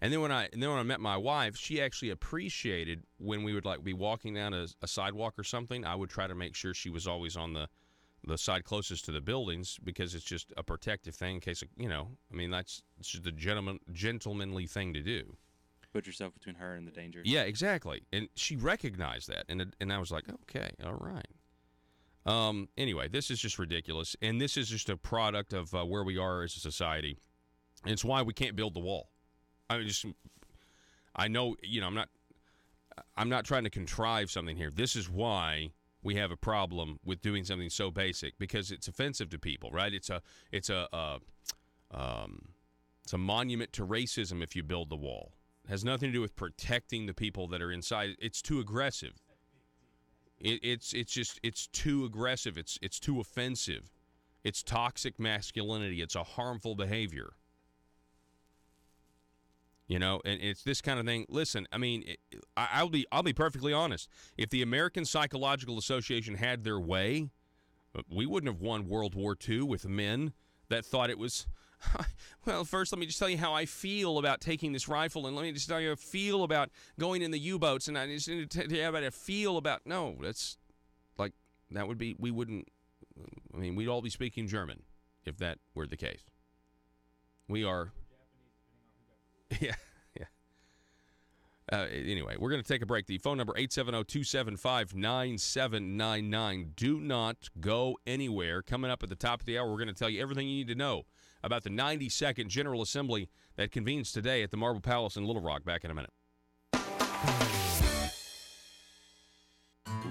Speaker 1: And then when I met my wife, she actually appreciated when we would like be walking down a sidewalk or something. I would try to make sure she was always on the side closest to the buildings because it's just a protective thing in case that's just the gentlemanly thing to do.
Speaker 5: Put yourself between her and the danger.
Speaker 1: Yeah, exactly. And she recognized that, and I was like, okay, all right. Anyway, this is just ridiculous, and this is just a product of where we are as a society. And it's why we can't build the wall. I know, I'm not trying to contrive something here. This is why we have a problem with doing something so basic, because it's offensive to people, right? It's a monument to racism if you build the wall. It has nothing to do with protecting the people that are inside. It's too aggressive. It's too aggressive. It's too offensive. It's toxic masculinity. It's a harmful behavior. And it's this kind of thing. Listen, I mean, I'll be perfectly honest. If the American Psychological Association had their way, we wouldn't have won World War II with men that thought it was, well, first let me just tell you how I feel about taking this rifle, and let me just tell you how I feel about going in the U-boats, and I just need to tell you how I feel about, no, that's, like, that would be, we wouldn't, I mean, we'd all be speaking German if that were the case. We are, yeah. Anyway, we're going to take a break. The phone number, 870-275-9799. Do not go anywhere. Coming up at the top of the hour, we're going to tell you everything you need to know about the 92nd General Assembly that convenes today at the Marble Palace in Little Rock. Back in a minute.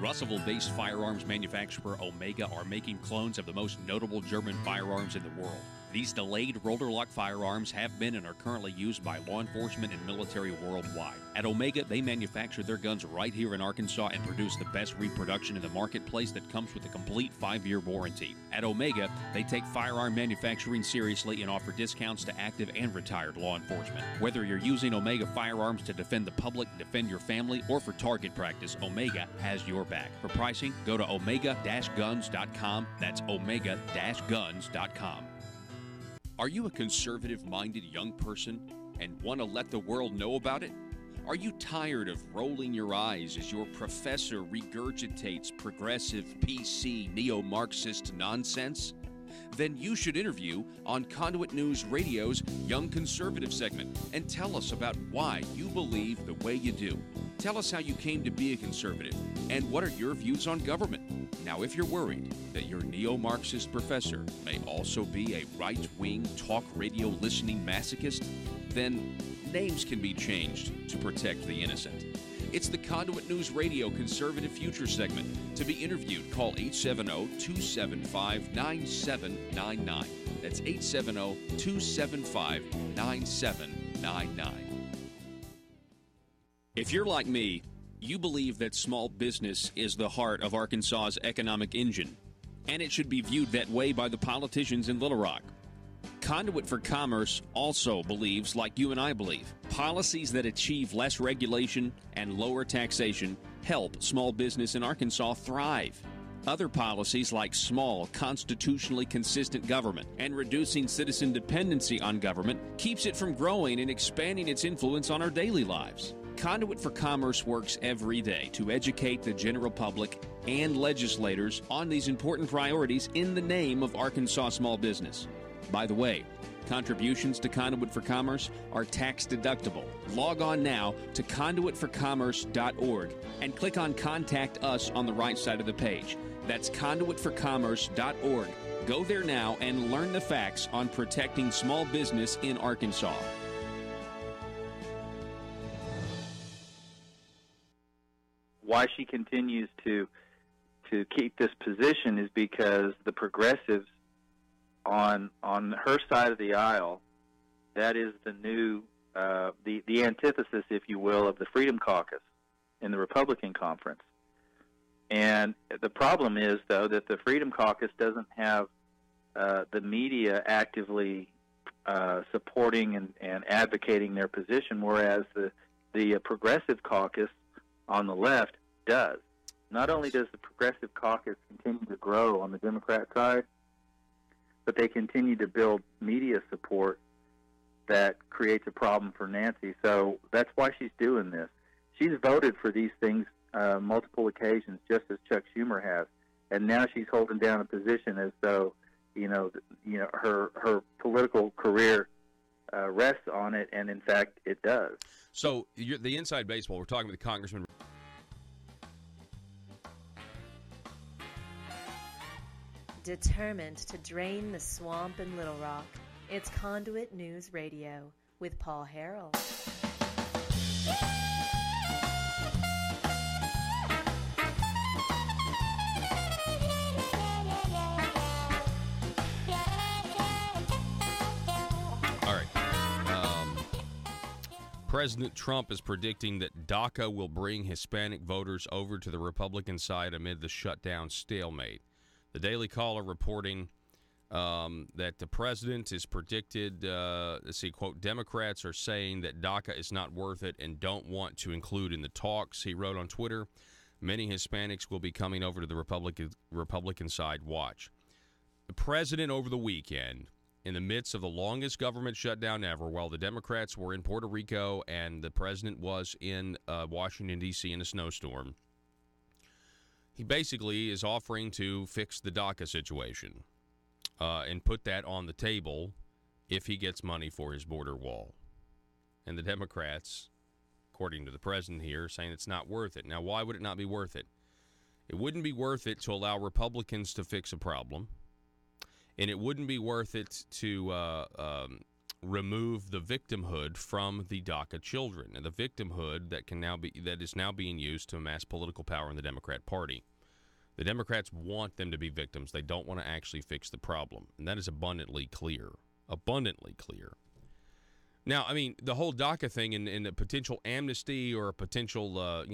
Speaker 7: Russellville-based firearms manufacturer Omega are making clones of the most notable German firearms in the world. These delayed rotor-lock firearms have been and are currently used by law enforcement and military worldwide. At Omega, they manufacture their guns right here in Arkansas and produce the best reproduction in the marketplace that comes with a complete 5-year warranty. At Omega, they take firearm manufacturing seriously and offer discounts to active and retired law enforcement. Whether you're using Omega firearms to defend the public, defend your family, or for target practice, Omega has your back. For pricing, go to omega-guns.com. That's omega-guns.com. Are you a conservative-minded young person and want to let the world know about it? Are you tired of rolling your eyes as your professor regurgitates progressive, PC, neo-Marxist nonsense? Then you should interview on Conduit News Radio's Young Conservative segment and tell us about why you believe the way you do. Tell us how you came to be a conservative and what are your views on government. Now, if you're worried that your neo-Marxist professor may also be a right-wing talk radio listening masochist, then names can be changed to protect the innocent. It's the Conduit News Radio Conservative Future segment. To be interviewed, call 870-275-9799. That's 870-275-9799. If you're like me, you believe that small business is the heart of Arkansas's economic engine, and it should be viewed that way by the politicians in Little Rock. Conduit for Commerce also believes, like you and I believe, policies that achieve less regulation and lower taxation help small business in Arkansas thrive. Other policies like small, constitutionally consistent government and reducing citizen dependency on government keeps it from growing and expanding its influence on our daily lives. Conduit for Commerce works every day to educate the general public and legislators on these important priorities in the name of Arkansas small business. By the way, contributions to Conduit for Commerce are tax deductible. Log on now to conduitforcommerce.org and click on Contact Us on the right side of the page. That's conduitforcommerce.org. Go there now and learn the facts on protecting small business in Arkansas.
Speaker 6: Why she continues to keep this position is because the progressives on her side of the aisle, that is the new the antithesis, if you will, of the Freedom Caucus in the Republican conference. And the problem is, though, that the Freedom Caucus doesn't have the media actively supporting and advocating their position, whereas the Progressive Caucus on the left does. Not only does the Progressive Caucus continue to grow on the Democrat side, but they continue to build media support that creates a problem for Nancy. So that's why she's doing this. She's voted for these things multiple occasions, just as Chuck Schumer has, and now she's holding down a position as though her political career rests on it, and in fact it does.
Speaker 1: So the inside baseball, we're talking with Congressman.
Speaker 4: Determined to drain the swamp in Little Rock, it's Conduit News Radio with Paul Harrell.
Speaker 1: All right. President Trump is predicting that DACA will bring Hispanic voters over to the Republican side amid the shutdown stalemate. The Daily Caller reporting that the president is predicted, let's see, quote, Democrats are saying that DACA is not worth it and don't want to include in the talks. He wrote on Twitter, many Hispanics will be coming over to the Republican side. Watch. The president over the weekend, in the midst of the longest government shutdown ever, while the Democrats were in Puerto Rico and the president was in Washington, D.C. in a snowstorm, he basically is offering to fix the DACA situation and put that on the table if he gets money for his border wall. And the Democrats, according to the president here, are saying it's not worth it. Now, why would it not be worth it? It wouldn't be worth it to allow Republicans to fix a problem. And it wouldn't be worth it to remove the victimhood from the DACA children, and the victimhood that is now being used to amass political power in the Democrat Party. The Democrats want them to be victims. They don't want to actually fix the problem, and that is abundantly clear. Abundantly clear. Now, I mean, the whole DACA thing and a potential amnesty or a potential,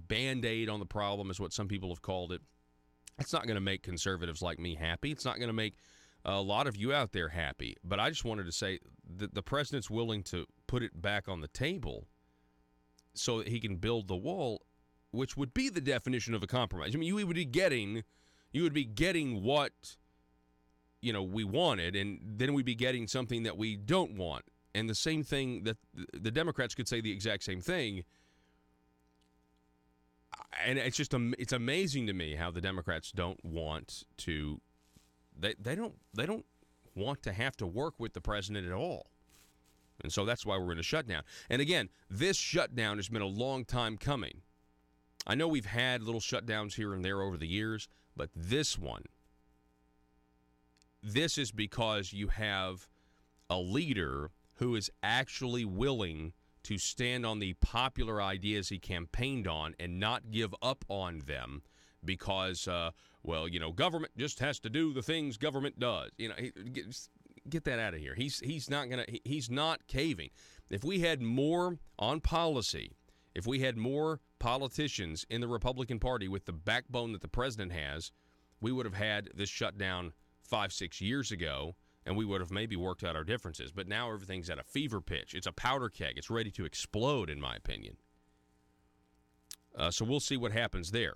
Speaker 1: Band-Aid on the problem is what some people have called it. It's not going to make conservatives like me happy. It's not going to make a lot of you out there happy. But I just wanted to say that the president's willing to put it back on the table so that he can build the wall, which would be the definition of a compromise. I mean, you would be getting what, we wanted, and then we'd be getting something that we don't want. And the same thing that the Democrats could say the exact same thing. And it's just it's amazing to me how the Democrats don't want to they don't want to have to work with the president at all. And so that's why we're in a shutdown. And again, this shutdown has been a long time coming. I know we've had little shutdowns here and there over the years, but this is because you have a leader who is actually willing to stand on the popular ideas he campaigned on and not give up on them because, government just has to do the things government does. Get that out of here. He's not caving. If we had more on policy, if we had more politicians in the Republican Party with the backbone that the president has, we would have had this shutdown 5-6 years ago, and we would have maybe worked out our differences. But now everything's at a fever pitch. It's a powder keg. It's ready to explode, in my opinion. So we'll see what happens there.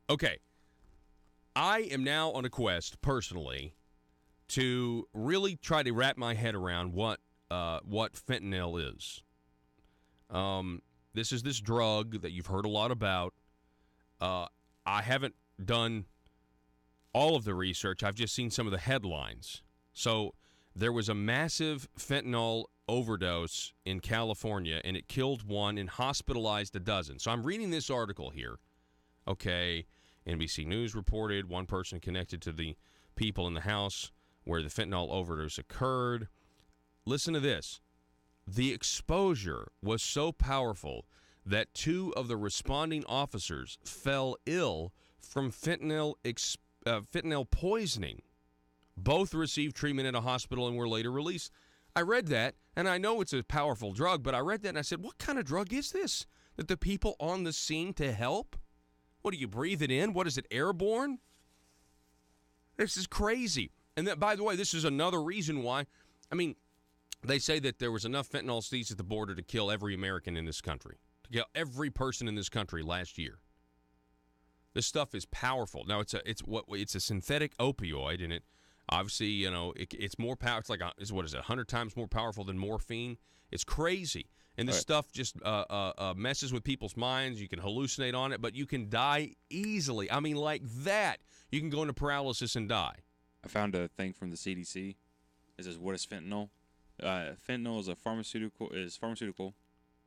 Speaker 1: Okay. I am now on a quest, personally, to really try to wrap my head around what fentanyl is. This is this drug that you've heard a lot about. I haven't done all of the research. I've just seen some of the headlines. So there was a massive fentanyl overdose in California, and it killed one and hospitalized a dozen. So I'm reading this article here. Okay, NBC News reported one person connected to the people in the house where the fentanyl overdose occurred. Listen to this. The exposure was so powerful that 2 of the responding officers fell ill from fentanyl poisoning. Both received treatment at a hospital and were later released. I read that, and I know it's a powerful drug, but I read that and I said, what kind of drug is this? That the people on the scene to help? What, do you breathe it in? What is it, airborne? This is crazy. And that, by the way, this is another reason why, they say that there was enough fentanyl seized at the border to kill every American in this country, to kill every person in this country last year. This stuff is powerful. Now, it's a synthetic opioid, and it obviously, it's more power. It's like 100 times more powerful than morphine. It's crazy, and this stuff just messes with people's minds. You can hallucinate on it, but you can die easily. Like that. You can go into paralysis and die.
Speaker 5: I found a thing from the CDC. It says, "What is fentanyl?" Fentanyl is pharmaceutical.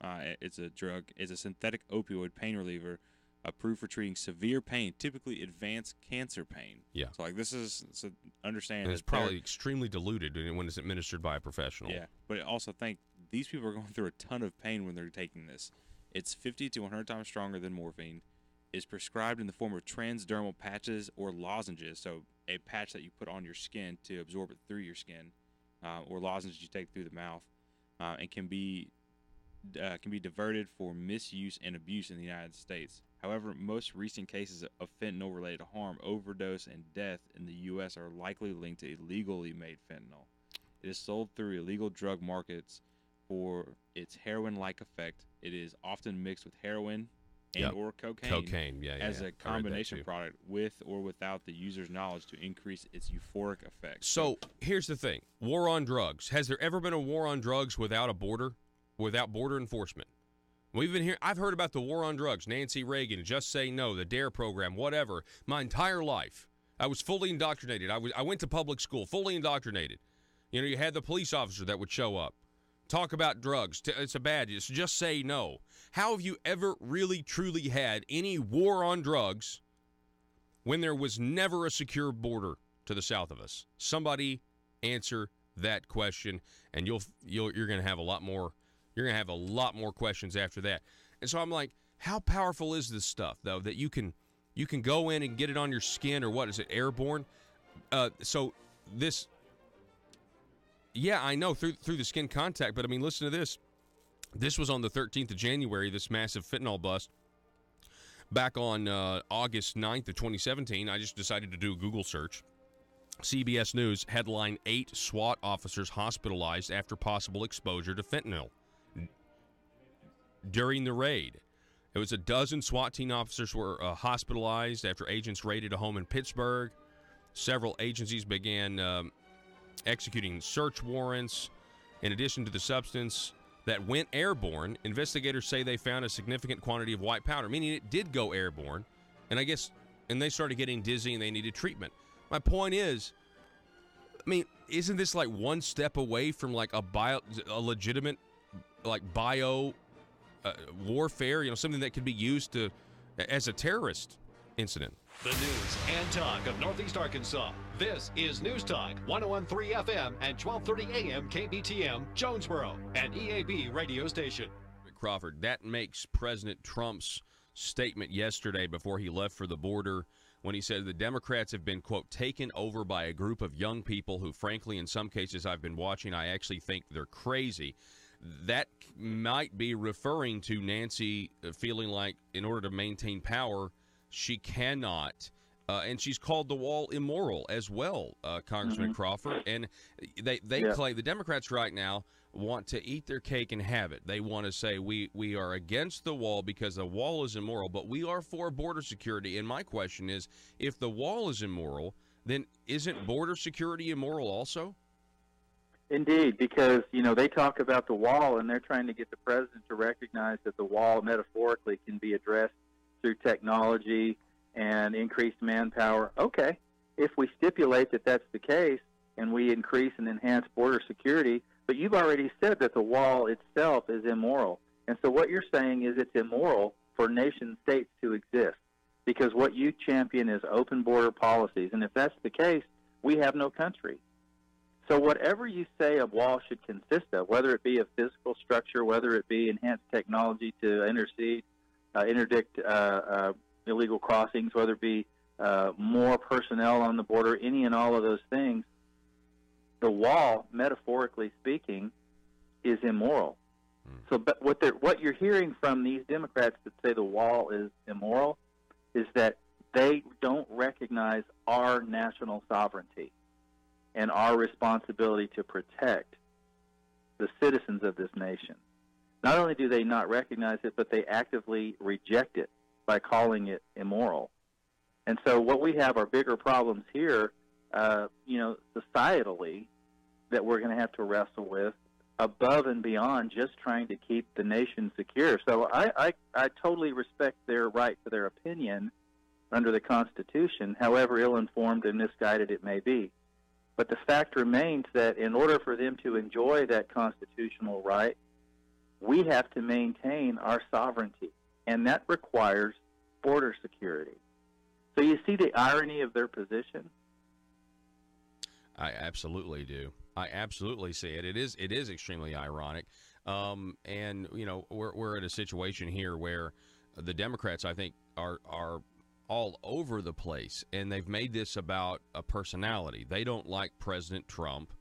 Speaker 5: It's a drug. It's a synthetic opioid pain reliever approved for treating severe pain, typically advanced cancer pain.
Speaker 1: Yeah.
Speaker 5: So this is understand.
Speaker 1: And it's probably extremely diluted when it's administered by a professional.
Speaker 5: Yeah. But also think these people are going through a ton of pain when they're taking this. It's 50 to 100 times stronger than morphine. Is prescribed in the form of transdermal patches or lozenges. So a patch that you put on your skin to absorb it through your skin, or lozenges you take through the mouth, and can be diverted for misuse and abuse in the United States. However, most recent cases of fentanyl-related harm, overdose, and death in the U.S. are likely linked to illegally made fentanyl. It is sold through illegal drug markets for its heroin-like effect. It is often mixed with heroin and or cocaine, as a combination product with or without the user's knowledge to increase its euphoric effect.
Speaker 1: So here's the thing. War on drugs. Has there ever been a war on drugs without a border, without border enforcement? We've been here. I've heard about the war on drugs, Nancy Reagan, Just Say No, the DARE program, whatever, my entire life. I was fully indoctrinated. I went to public school, fully indoctrinated. You know, you had the police officer that would show up, talk about drugs. It's a bad. It's just say no. How have you ever really, truly had any war on drugs when there was never a secure border to the south of us? Somebody answer that question, and you're going to have a lot more. You're going to have a lot more questions after that. And so I'm like, how powerful is this stuff, though, that you can go in and get it on your skin, or what is it, airborne? So this, yeah, I know, through the skin contact, but I mean, listen to this. This was on the 13th of January, this massive fentanyl bust. Back on August 9th of 2017, I just decided to do a Google search. CBS News headline, 8 SWAT officers hospitalized after possible exposure to fentanyl. During the raid, it was a dozen SWAT team officers were hospitalized after agents raided a home in Pittsburgh. Several agencies began executing search warrants. In addition to the substance that went airborne, investigators say they found a significant quantity of white powder, meaning it did go airborne. And they started getting dizzy and they needed treatment. My point is, I mean, isn't this like one step away from like a legitimate like bio warfare, you know, something that could be used as a terrorist incident?
Speaker 10: The news and talk of Northeast Arkansas. This is News Talk 101.3 FM and 12:30 AM KBTM, Jonesboro, an EAB radio station.
Speaker 1: Crawford, that makes President Trump's statement yesterday before he left for the border, when he said the Democrats have been, quote, taken over by a group of young people who, frankly, in some cases I've been watching, I actually think they're crazy. That might be referring to Nancy feeling like in order to maintain power, she cannot. And she's called the wall immoral as well, Congressman Crawford. And they claim, the Democrats right now want to eat their cake and have it. They want to say we are against the wall because the wall is immoral, but we are for border security. And my question is, if the wall is immoral, then isn't border security immoral also?
Speaker 6: Indeed, because, you know, they talk about the wall, and they're trying to get the president to recognize that the wall metaphorically can be addressed through technology and increased manpower. Okay, if we stipulate that that's the case and we increase and enhance border security, but you've already said that the wall itself is immoral. And so what you're saying is it's immoral for nation states to exist, because what you champion is open border policies. And if that's the case, we have no country. So whatever you say a wall should consist of, whether it be a physical structure, whether it be enhanced technology to interdict illegal crossings, whether it be more personnel on the border, any and all of those things, the wall, metaphorically speaking, is immoral. So but what you're hearing from these Democrats that say the wall is immoral is that they don't recognize our national sovereignty and our responsibility to protect the citizens of this nation. Not only do they not recognize it, but they actively reject it by calling it immoral. And so what we have are bigger problems here, societally, that we're going to have to wrestle with above and beyond just trying to keep the nation secure. So I totally respect their right to their opinion under the Constitution, however ill-informed and misguided it may be. But the fact remains that in order for them to enjoy that constitutional right, we have to maintain our sovereignty, and that requires border security. So you see the irony of their position?
Speaker 1: I absolutely do. I absolutely see it. It is extremely ironic. And, you know, we're at a situation here where the Democrats, I think, are all over the place, and they've made this about a personality. They don't like President Trump,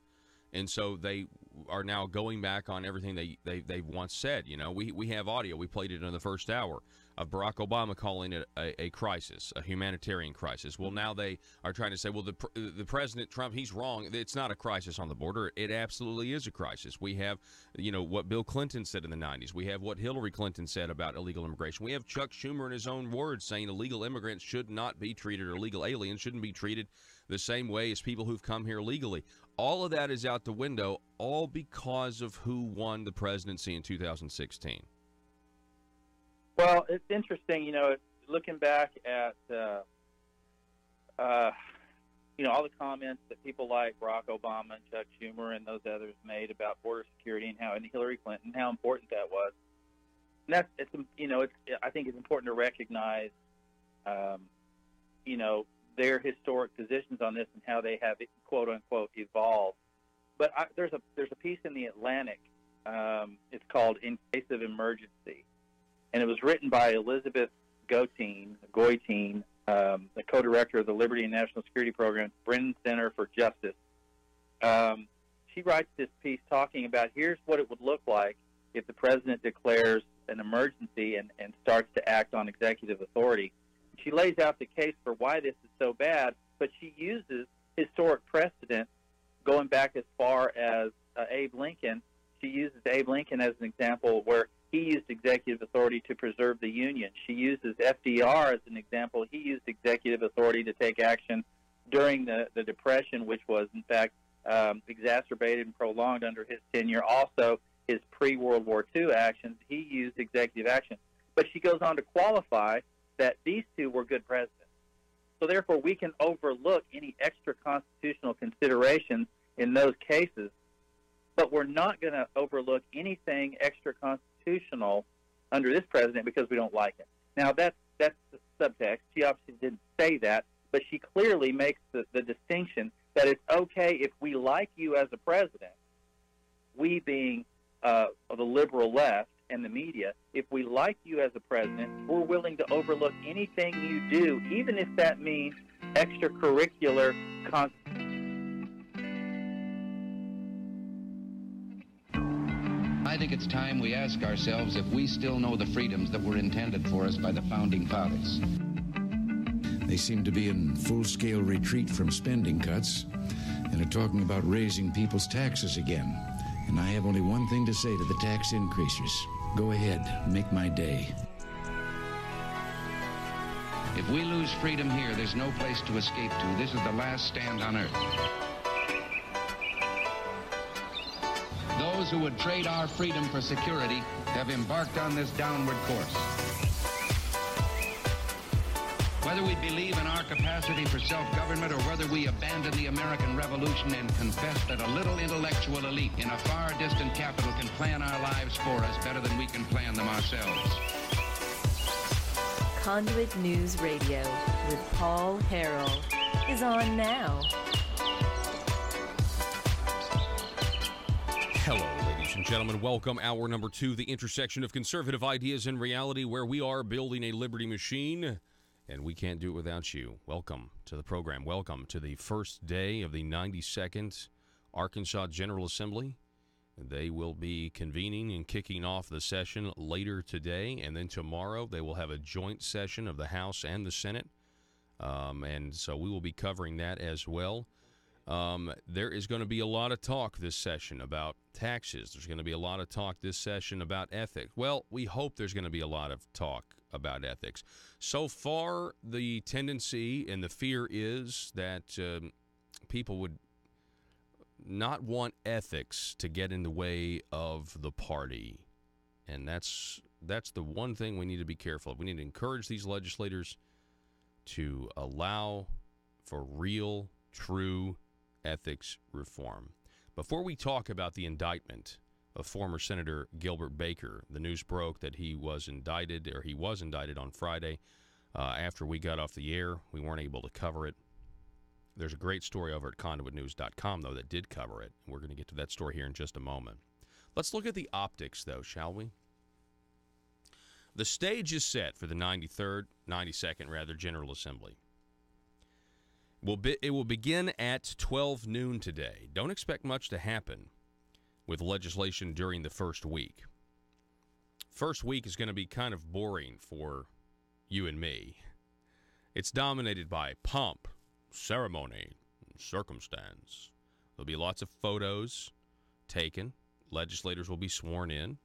Speaker 1: and so they are now going back on everything they once said. You know, we have audio. We played it in the first hour of Barack Obama calling it a crisis, a humanitarian crisis. Well, now they are trying to say, well, the President Trump, he's wrong. It's not a crisis on the border. It absolutely is a crisis. We have, what Bill Clinton said in the 90s. We have what Hillary Clinton said about illegal immigration. We have Chuck Schumer in his own words saying illegal immigrants should not be treated, or illegal aliens shouldn't be treated the same way as people who've come here legally. All of that is out the window, all because of who won the presidency in 2016.
Speaker 6: Well, it's interesting, looking back at, all the comments that people like Barack Obama and Chuck Schumer and those others made about border security and Hillary Clinton, how important that was. And I think it's important to recognize, their historic positions on this and how they have, quote unquote, evolved. But there's a piece in the Atlantic. It's called "In Case of Emergency," and it was written by Elizabeth Goitein, the co-director of the Liberty and National Security Program, Brennan Center for Justice. She writes this piece talking about here's what it would look like if the president declares an emergency and starts to act on executive authority. She lays out the case for why this is so bad, but she uses historic precedent going back as far as Abe Lincoln. She uses Abe Lincoln as an example where he used executive authority to preserve the Union. She uses FDR as an example. He used executive authority to take action during the Depression, which was, in fact, exacerbated and prolonged under his tenure. Also, his pre-World War II actions, he used executive action. But she goes on to qualify that these two were good presidents. So therefore, we can overlook any extra constitutional considerations in those cases, but we're not going to overlook anything extra constitutional under this president because we don't like him. Now, that's the subtext. She obviously didn't say that, but she clearly makes the distinction that it's okay if we like you as a president, we being the liberal left and the media, if we like you as a president, we're willing to overlook anything you do, even if that means extracurricular
Speaker 2: I think it's time we ask ourselves if we still know the freedoms that were intended for us by the Founding Fathers.
Speaker 3: They seem to be in full-scale retreat from spending cuts and are talking about raising people's taxes again. And I have only one thing to say to the tax increasers. Go ahead, make my day.
Speaker 2: If we lose freedom here, there's no place to escape to. This is the last stand on earth. Those who would trade our freedom for security have embarked on this downward course. Whether we believe in our capacity for self-government or whether we abandon the American Revolution and confess that a little intellectual elite in a far distant capital can plan our lives for us better than we can plan them ourselves.
Speaker 4: Conduit News Radio with Paul Harrell is on now.
Speaker 1: Hello, ladies and gentlemen. Welcome. Hour number 2, the intersection of conservative ideas and reality, where we are building a liberty machine, and we can't do it without you. Welcome to the program. Welcome to the first day of the 92nd Arkansas General Assembly. They will be convening and kicking off the session later today, and then tomorrow they will have a joint session of the House and the Senate, and so we will be covering that as well. There is going to be a lot of talk this session about taxes. There's going to be a lot of talk this session about ethics. Well, we hope there's going to be a lot of talk about ethics. So far, the tendency and the fear is that people would not want ethics to get in the way of the party. And that's the one thing we need to be careful of. We need to encourage these legislators to allow for real, true ethics reform. Before we talk about the indictment of former Senator Gilbert Baker, the news broke that he was indicted on Friday. After we got off the air, we weren't able to cover it. There's a great story over at conduitnews.com, though, that did cover it. We're going to get to that story here in just a moment. Let's look at the optics, though, shall we? The stage is set for the 92nd General Assembly. It will begin at 12 noon today. Don't expect much to happen with legislation during the first week. first week is going to be kind of boring for you and me. It's dominated by pomp, ceremony, and circumstance. There'll be lots of photos taken. Legislators will be sworn in.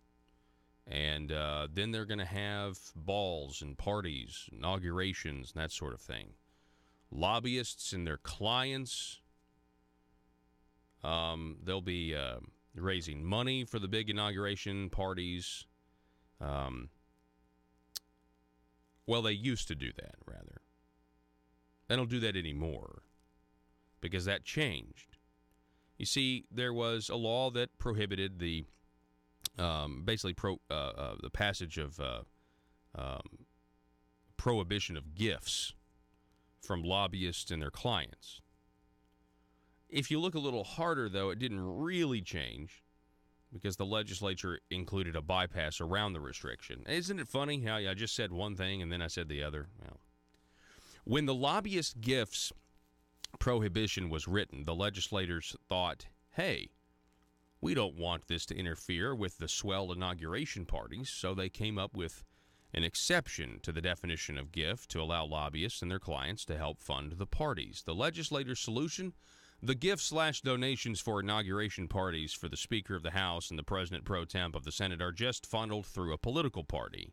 Speaker 1: And then they're going to have balls and parties, inaugurations, and that sort of thing. Lobbyists and their clients, they'll be raising money for the big inauguration parties. Well, they used to do that, rather. They don't do that anymore because that changed. You see, there was a law that prohibited the the passage of prohibition of gifts from lobbyists and their clients. If you look a little harder, though, it didn't really change because the legislature included a bypass around the restriction. Isn't it funny how I just said one thing and then I said the other? Well, when the lobbyist gifts prohibition was written, the legislators thought, hey, we don't want this to interfere with the swell inauguration parties, so they came up with an exception to the definition of gift to allow lobbyists and their clients to help fund the parties. The legislators' solution? The gifts/donations for inauguration parties for the Speaker of the House and the President pro temp of the Senate are just funneled through a political party.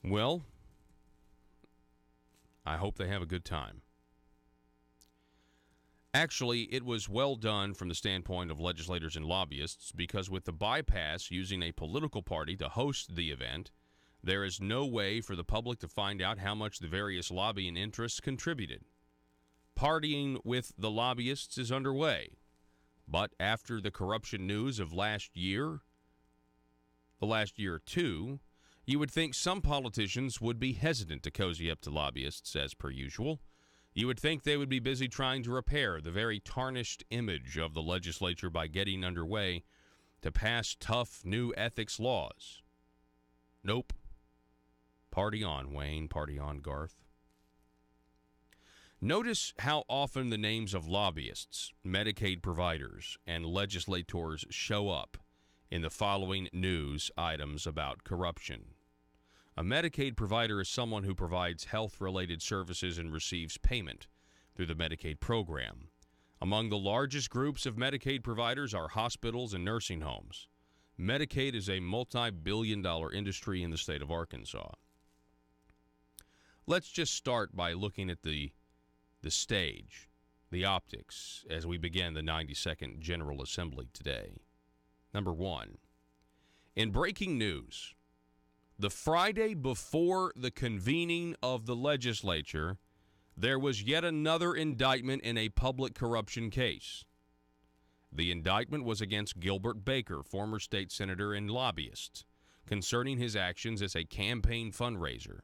Speaker 1: Well, I hope they have a good time. Actually, it was well done from the standpoint of legislators and lobbyists because with the bypass using a political party to host the event, there is no way for the public to find out how much the various lobbying interests contributed. Partying with the lobbyists is underway, but after the corruption news of the last year or two, you would think some politicians would be hesitant to cozy up to lobbyists as per usual. You would think they would be busy trying to repair the very tarnished image of the legislature by getting underway to pass tough new ethics laws. Nope. Party on, Wayne. Party on, Garth. Notice how often the names of lobbyists, Medicaid providers, and legislators show up in the following news items about corruption. A Medicaid provider is someone who provides health-related services and receives payment through the Medicaid program. Among the largest groups of Medicaid providers are hospitals and nursing homes. Medicaid is a multi-billion-dollar industry in the state of Arkansas. Let's just start by looking at the stage, the optics, as we begin the 92nd General Assembly today. Number one, in breaking news, the Friday before the convening of the legislature, there was yet another indictment in a public corruption case. The indictment was against Gilbert Baker, former state senator and lobbyist, concerning his actions as a campaign fundraiser.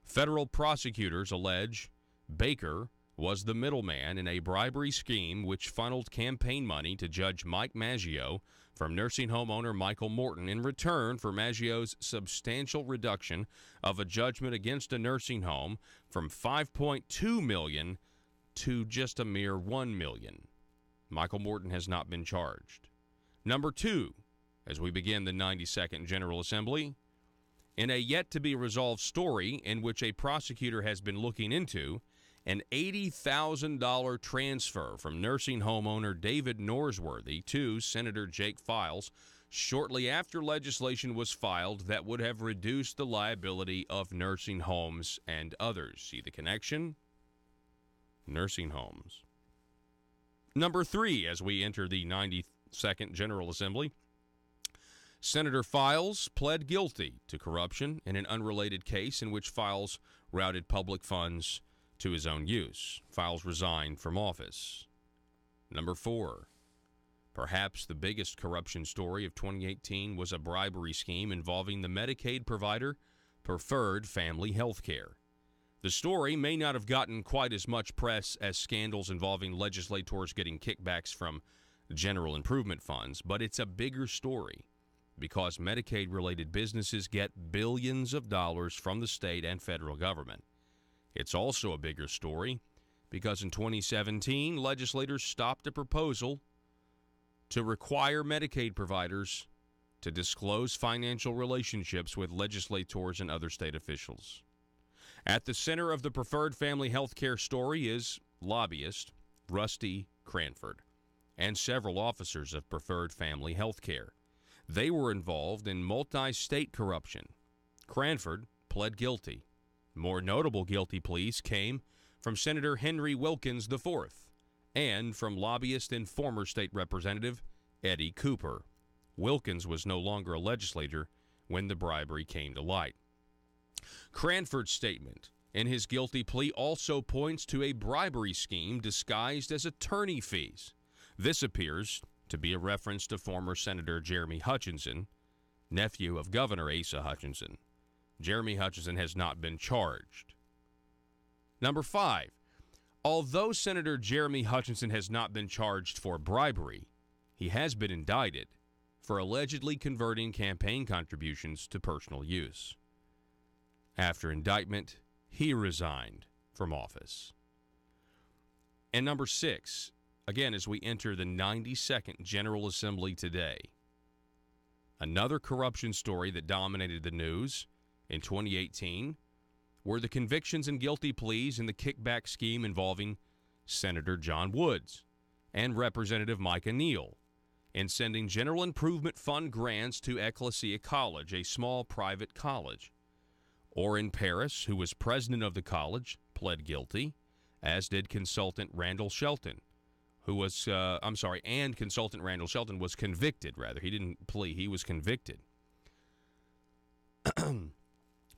Speaker 1: Federal prosecutors allege Baker was the middleman in a bribery scheme which funneled campaign money to Judge Mike Maggio from nursing home owner Michael Morton in return for Maggio's substantial reduction of a judgment against a nursing home from $5.2 million to just a mere $1 million. Michael Morton has not been charged. Number two, as we begin the 92nd General Assembly, in a yet-to-be-resolved story in which a prosecutor has been looking into, an $80,000 transfer from nursing home owner David Norsworthy to Senator Jake Files shortly after legislation was filed that would have reduced the liability of nursing homes and others. See the connection? Nursing homes. Number three, as we enter the 92nd General Assembly, Senator Files pled guilty to corruption in an unrelated case in which Files routed public funds to his own use. Files resigned from office. Number four, perhaps the biggest corruption story of 2018 was a bribery scheme involving the Medicaid provider Preferred Family Health Care. The story may not have gotten quite as much press as scandals involving legislators getting kickbacks from general improvement funds, but it's a bigger story because Medicaid-related businesses get billions of dollars from the state and federal government. It's also a bigger story because in 2017, legislators stopped a proposal to require Medicaid providers to disclose financial relationships with legislators and other state officials. At the center of the preferred family health care story is lobbyist Rusty Cranford and several officers of preferred family health care. They were involved in multi-state corruption. Cranford pled guilty. More notable guilty pleas came from Senator Henry Wilkins IV and from lobbyist and former state representative Eddie Cooper. Wilkins was no longer a legislator when the bribery came to light. Cranford's statement in his guilty plea also points to a bribery scheme disguised as attorney fees. This appears to be a reference to former Senator Jeremy Hutchinson, nephew of Governor Asa Hutchinson. Jeremy Hutchinson has not been charged. Number 5, although Senator Jeremy Hutchinson has not been charged for bribery, he has been indicted for allegedly converting campaign contributions to personal use. After indictment, he resigned from office. And number 6, again, as we enter the 92nd General Assembly today, another corruption story that dominated the news in 2018 were the convictions and guilty pleas in the kickback scheme involving Senator John Woods and Representative Micah Neal in sending General Improvement Fund grants to Ecclesia College, a small private college. Orrin Paris, who was president of the college, pled guilty, as did consultant Randall Shelton, and consultant Randall Shelton was convicted, rather. He didn't plea, he was convicted.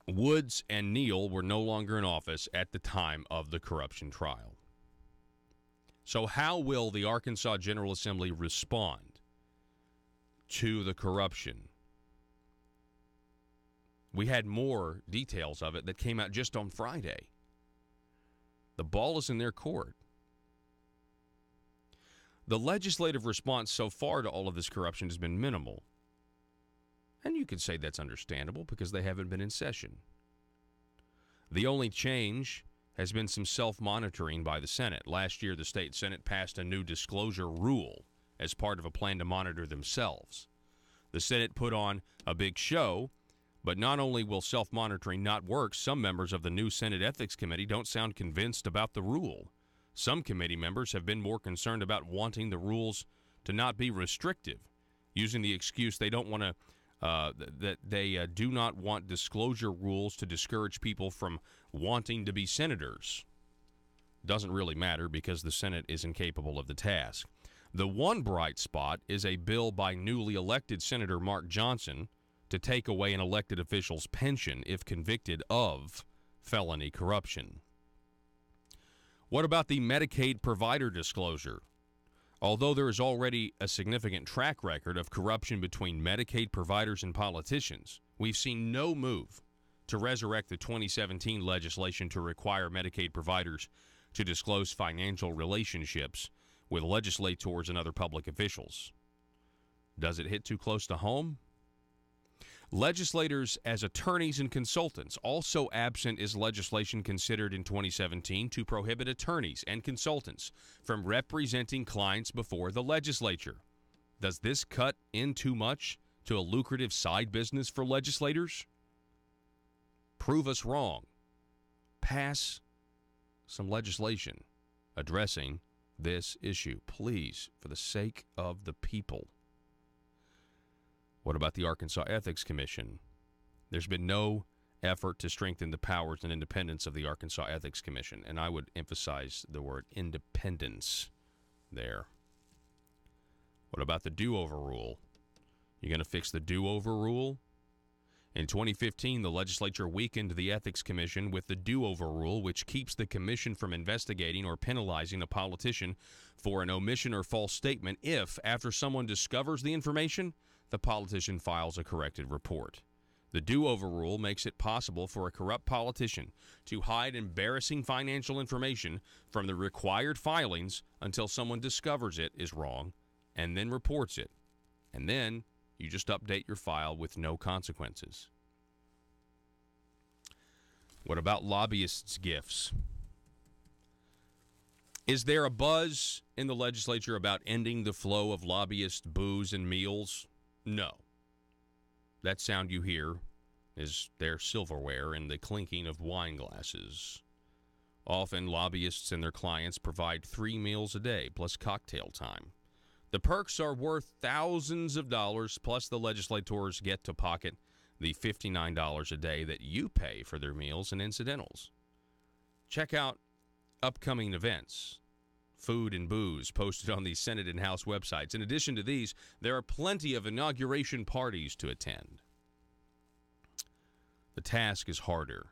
Speaker 1: Woods and Neal were no longer in office at the time of the corruption trial. So how will the Arkansas General Assembly respond to the corruption? We had more details of it that came out just on Friday. The ball is in their court. The legislative response so far to all of this corruption has been minimal. And you could say that's understandable because they haven't been in session. The only change has been some self-monitoring by the Senate. Last year, the state Senate passed a new disclosure rule as part of a plan to monitor themselves. The Senate put on a big show, but not only will self-monitoring not work, some members of the new Senate Ethics Committee don't sound convinced about the rule. Some committee members have been more concerned about wanting the rules to not be restrictive, using the excuse they don't want to that they do not want disclosure rules to discourage people from wanting to be senators. Doesn't really matter because the Senate is incapable of the task. The one bright spot is a bill by newly elected Senator Mark Johnson to take away an elected official's pension if convicted of felony corruption. What about the Medicaid provider disclosure? Although there is already a significant track record of corruption between Medicaid providers and politicians, we've seen no move to resurrect the 2017 legislation to require Medicaid providers to disclose financial relationships with legislators and other public officials. Does it hit too close to home? Legislators as attorneys and consultants. Also absent is legislation considered in 2017 to prohibit attorneys and consultants from representing clients before the legislature. Does this cut in too much to a lucrative side business for legislators? Prove us wrong. Pass some legislation addressing this issue, please, for the sake of the people. What about the Arkansas Ethics Commission? There's been no effort to strengthen the powers and independence of the Arkansas Ethics Commission, and I would emphasize the word independence there. What about the do-over rule? You going to fix the do-over rule? In 2015, the legislature weakened the Ethics Commission with the do-over rule, which keeps the commission from investigating or penalizing a politician for an omission or false statement if, after someone discovers the information, the politician files a corrected report. The do-over rule makes it possible for a corrupt politician to hide embarrassing financial information from the required filings until someone discovers it is wrong and then reports it. And then you just update your file with no consequences. What about lobbyists' gifts? Is there a buzz in the legislature about ending the flow of lobbyist booze and meals? No. That sound you hear is their silverware and the clinking of wine glasses. Often, lobbyists and their clients provide 3 meals a day, plus cocktail time. The perks are worth thousands of dollars, plus the legislators get to pocket the $59 a day that you pay for their meals and incidentals. Check out upcoming events, food and booze, posted on the Senate and House websites. In addition to these, there are plenty of inauguration parties to attend. The task is harder.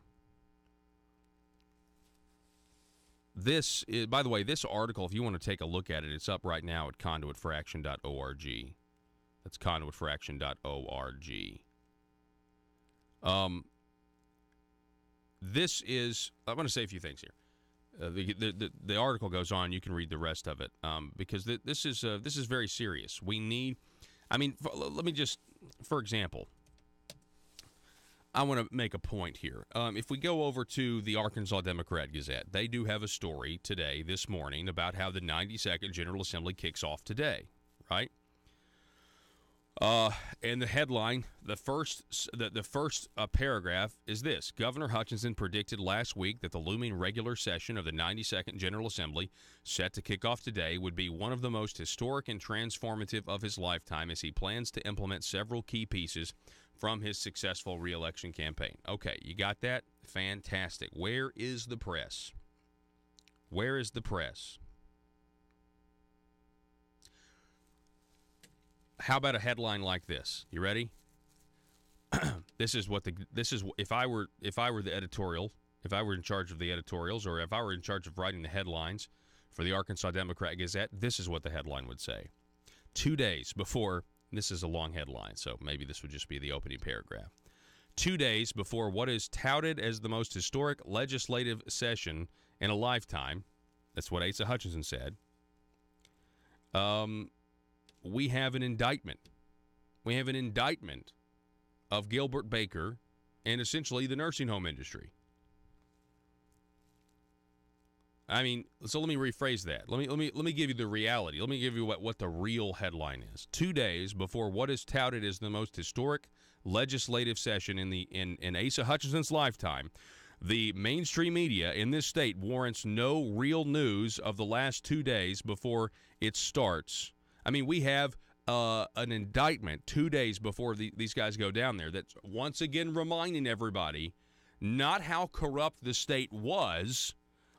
Speaker 1: This is, by the way, this article, if you want to take a look at it, it's up right now at conduitforaction.org. That's conduitforaction.org. This is, I want to say a few things here. The article goes on. You can read the rest of it because this is very serious. We need, let me just, for example, I want to make a point here. If we go over to the Arkansas Democrat Gazette, they do have a story today, this morning, about how the 92nd General Assembly kicks off today, right? And the headline, the first paragraph is this: Governor Hutchinson predicted last week that the looming regular session of the 92nd General Assembly, set to kick off today, would be one of the most historic and transformative of his lifetime, as he plans to implement several key pieces from his successful re-election campaign. Okay, you got that? Fantastic. Where is the press? Where is the press? How about a headline like this? You ready? This is if I were the editorial, if I were in charge of the editorials, or if I were in charge of writing the headlines for the Arkansas Democrat Gazette, this is what the headline would say. 2 days before, this is a long headline, so maybe this would just be the opening paragraph. 2 days before what is touted as the most historic legislative session in a lifetime, that's what Asa Hutchinson said, we have an indictment. We have an indictment of Gilbert Baker and essentially the nursing home industry. I mean, so let me rephrase that. Let me give you the reality. Let me give you what the real headline is. 2 days before what is touted as the most historic legislative session in Asa Hutchinson's lifetime, the mainstream media in this state warrants no real news of the last 2 days before it starts. I mean, we have an indictment 2 days before these guys go down there that's once again reminding everybody not how corrupt the state was,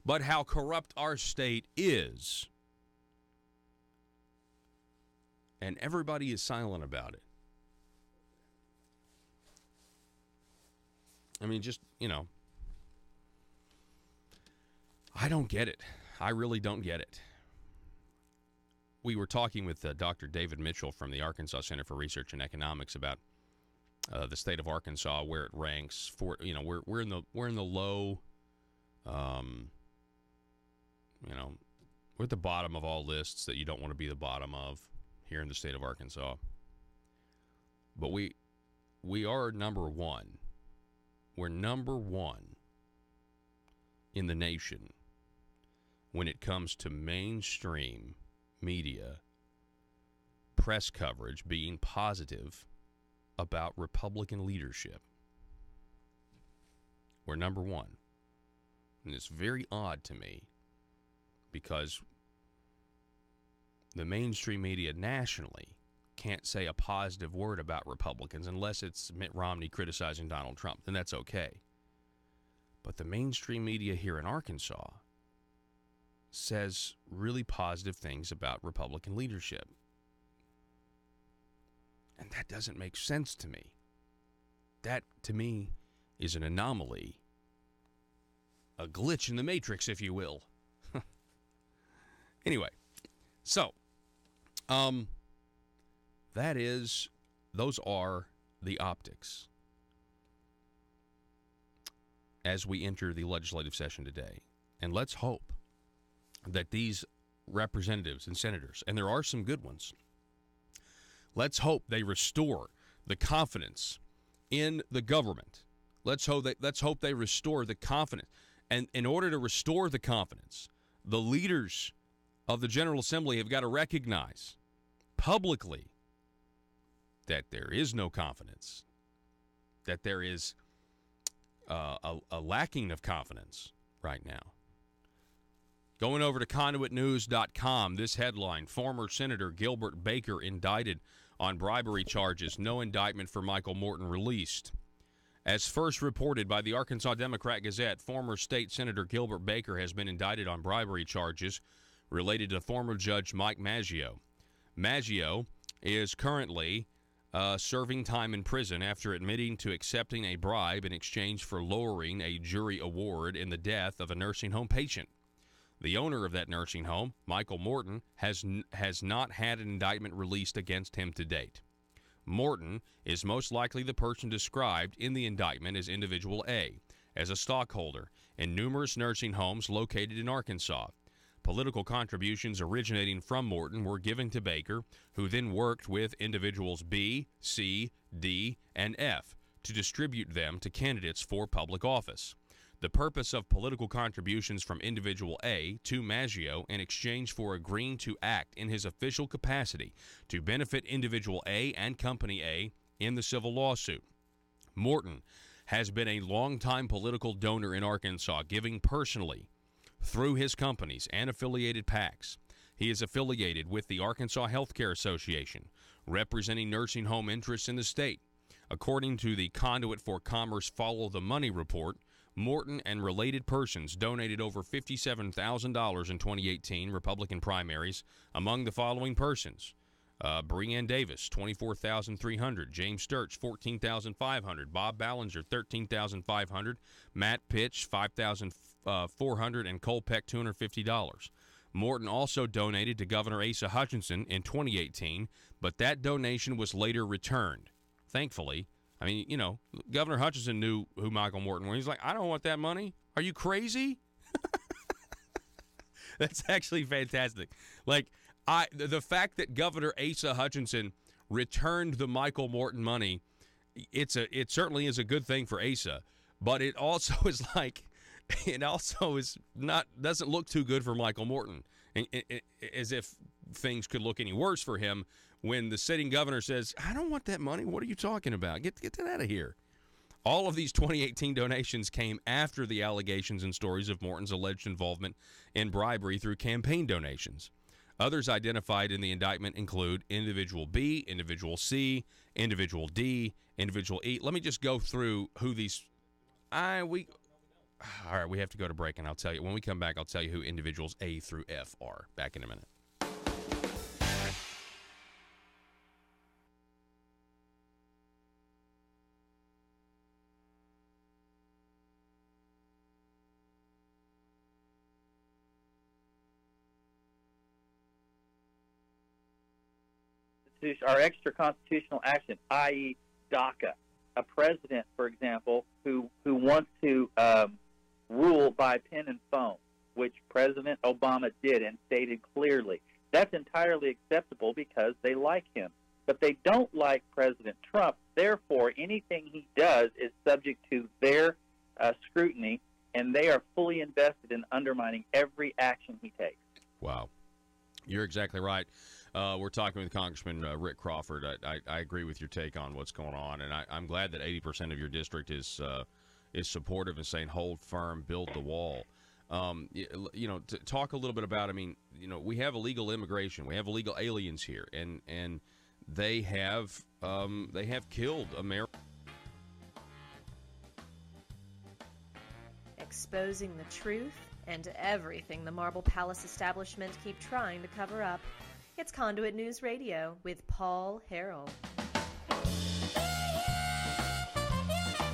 Speaker 1: but how corrupt our state is. And everybody is silent about it. I mean, just, I don't get it. I really don't get it. We were talking with Dr. David Mitchell from the Arkansas Center for Research and Economics about the state of Arkansas, where it ranks for. We're in the low. We're at the bottom of all lists that you don't want to be the bottom of here in the state of Arkansas. But we are number one. We're number one in the nation when it comes to mainstream media press coverage being positive about Republican leadership. We're number one. And it's very odd to me because the mainstream media nationally can't say a positive word about Republicans unless it's Mitt Romney criticizing Donald Trump, then that's okay. But the mainstream media here in Arkansas says really positive things about Republican leadership. And that doesn't make sense to me. That, to me, is an anomaly. A glitch in the matrix, if you will. Anyway, so, those are the optics as we enter the legislative session today. And let's hope that these representatives and senators, and there are some good ones, let's hope they restore the confidence in the government. Let's hope they restore the confidence. And in order to restore the confidence the leaders of the General Assembly have got to recognize publicly that there is no confidence, that there is a lacking of confidence right now. Going over to conduitnews.com, this headline, former Senator Gilbert Baker indicted on bribery charges, no indictment for Michael Morton released. As first reported by the Arkansas Democrat-Gazette, former state Senator Gilbert Baker has been indicted on bribery charges related to former Judge Mike Maggio. Maggio is currently serving time in prison after admitting to accepting a bribe in exchange for lowering a jury award in the death of a nursing home patient. The owner of that nursing home, Michael Morton, has not had an indictment released against him to date. Morton is most likely the person described in the indictment as Individual A, as a stockholder in numerous nursing homes located in Arkansas. Political contributions originating from Morton were given to Baker, who then worked with individuals B, C, D, and F to distribute them to candidates for public office. The purpose of political contributions from Individual A to Maggio in exchange for agreeing to act in his official capacity to benefit Individual A and Company A in the civil lawsuit. Morton has been a longtime political donor in Arkansas, giving personally through his companies and affiliated PACs. He is affiliated with the Arkansas Healthcare Association, representing nursing home interests in the state. According to the Conduit for Commerce Follow the Money report, Morton and related persons donated over $57,000 in 2018 Republican primaries among the following persons: Breanne Davis, $24,300; James Sturch, $14,500; Bob Ballinger, $13,500; Matt Pitch, $5,400; and Cole Peck, $250. Morton also donated to Governor Asa Hutchinson in 2018, but that donation was later returned. Thankfully, I mean, you know, Governor Hutchinson knew who Michael Morton was. He's like, I don't want that money. Are you crazy? That's actually fantastic. Like, the fact that Governor Asa Hutchinson returned the Michael Morton money, it certainly is a good thing for Asa, but it also is like, it also is not, doesn't look too good for Michael Morton, as if things could look any worse for him when the sitting governor says, I don't want that money. What are you talking about? Get that out of here. All of these 2018 donations came after the allegations and stories of Morton's alleged involvement in bribery through campaign donations. Others identified in the indictment include Individual B, Individual C, Individual D, Individual E. Let me just go through who these... All right, we have to go to break, and I'll tell you. When we come back, I'll tell you who Individuals A through F are. Back in a minute.
Speaker 6: Our extra constitutional action, i.e. DACA. A president, for example, who wants to rule by pen and phone, which President Obama did and stated clearly. That's entirely acceptable because they like him. But they don't like President Trump. Therefore, anything he does is subject to their scrutiny, and they are fully invested in undermining every action he takes.
Speaker 1: Wow. You're exactly right. We're talking with Congressman Rick Crawford. I agree with your take on what's going on, and I'm glad that 80% of your district is supportive and saying hold firm, build the wall. You know, to talk a little bit about, I mean, you know, we have illegal immigration, we have illegal aliens here, and they have killed America.
Speaker 4: Exposing the truth and everything the Marble Palace establishment keep trying to cover up. It's Conduit News Radio with Paul Harrell.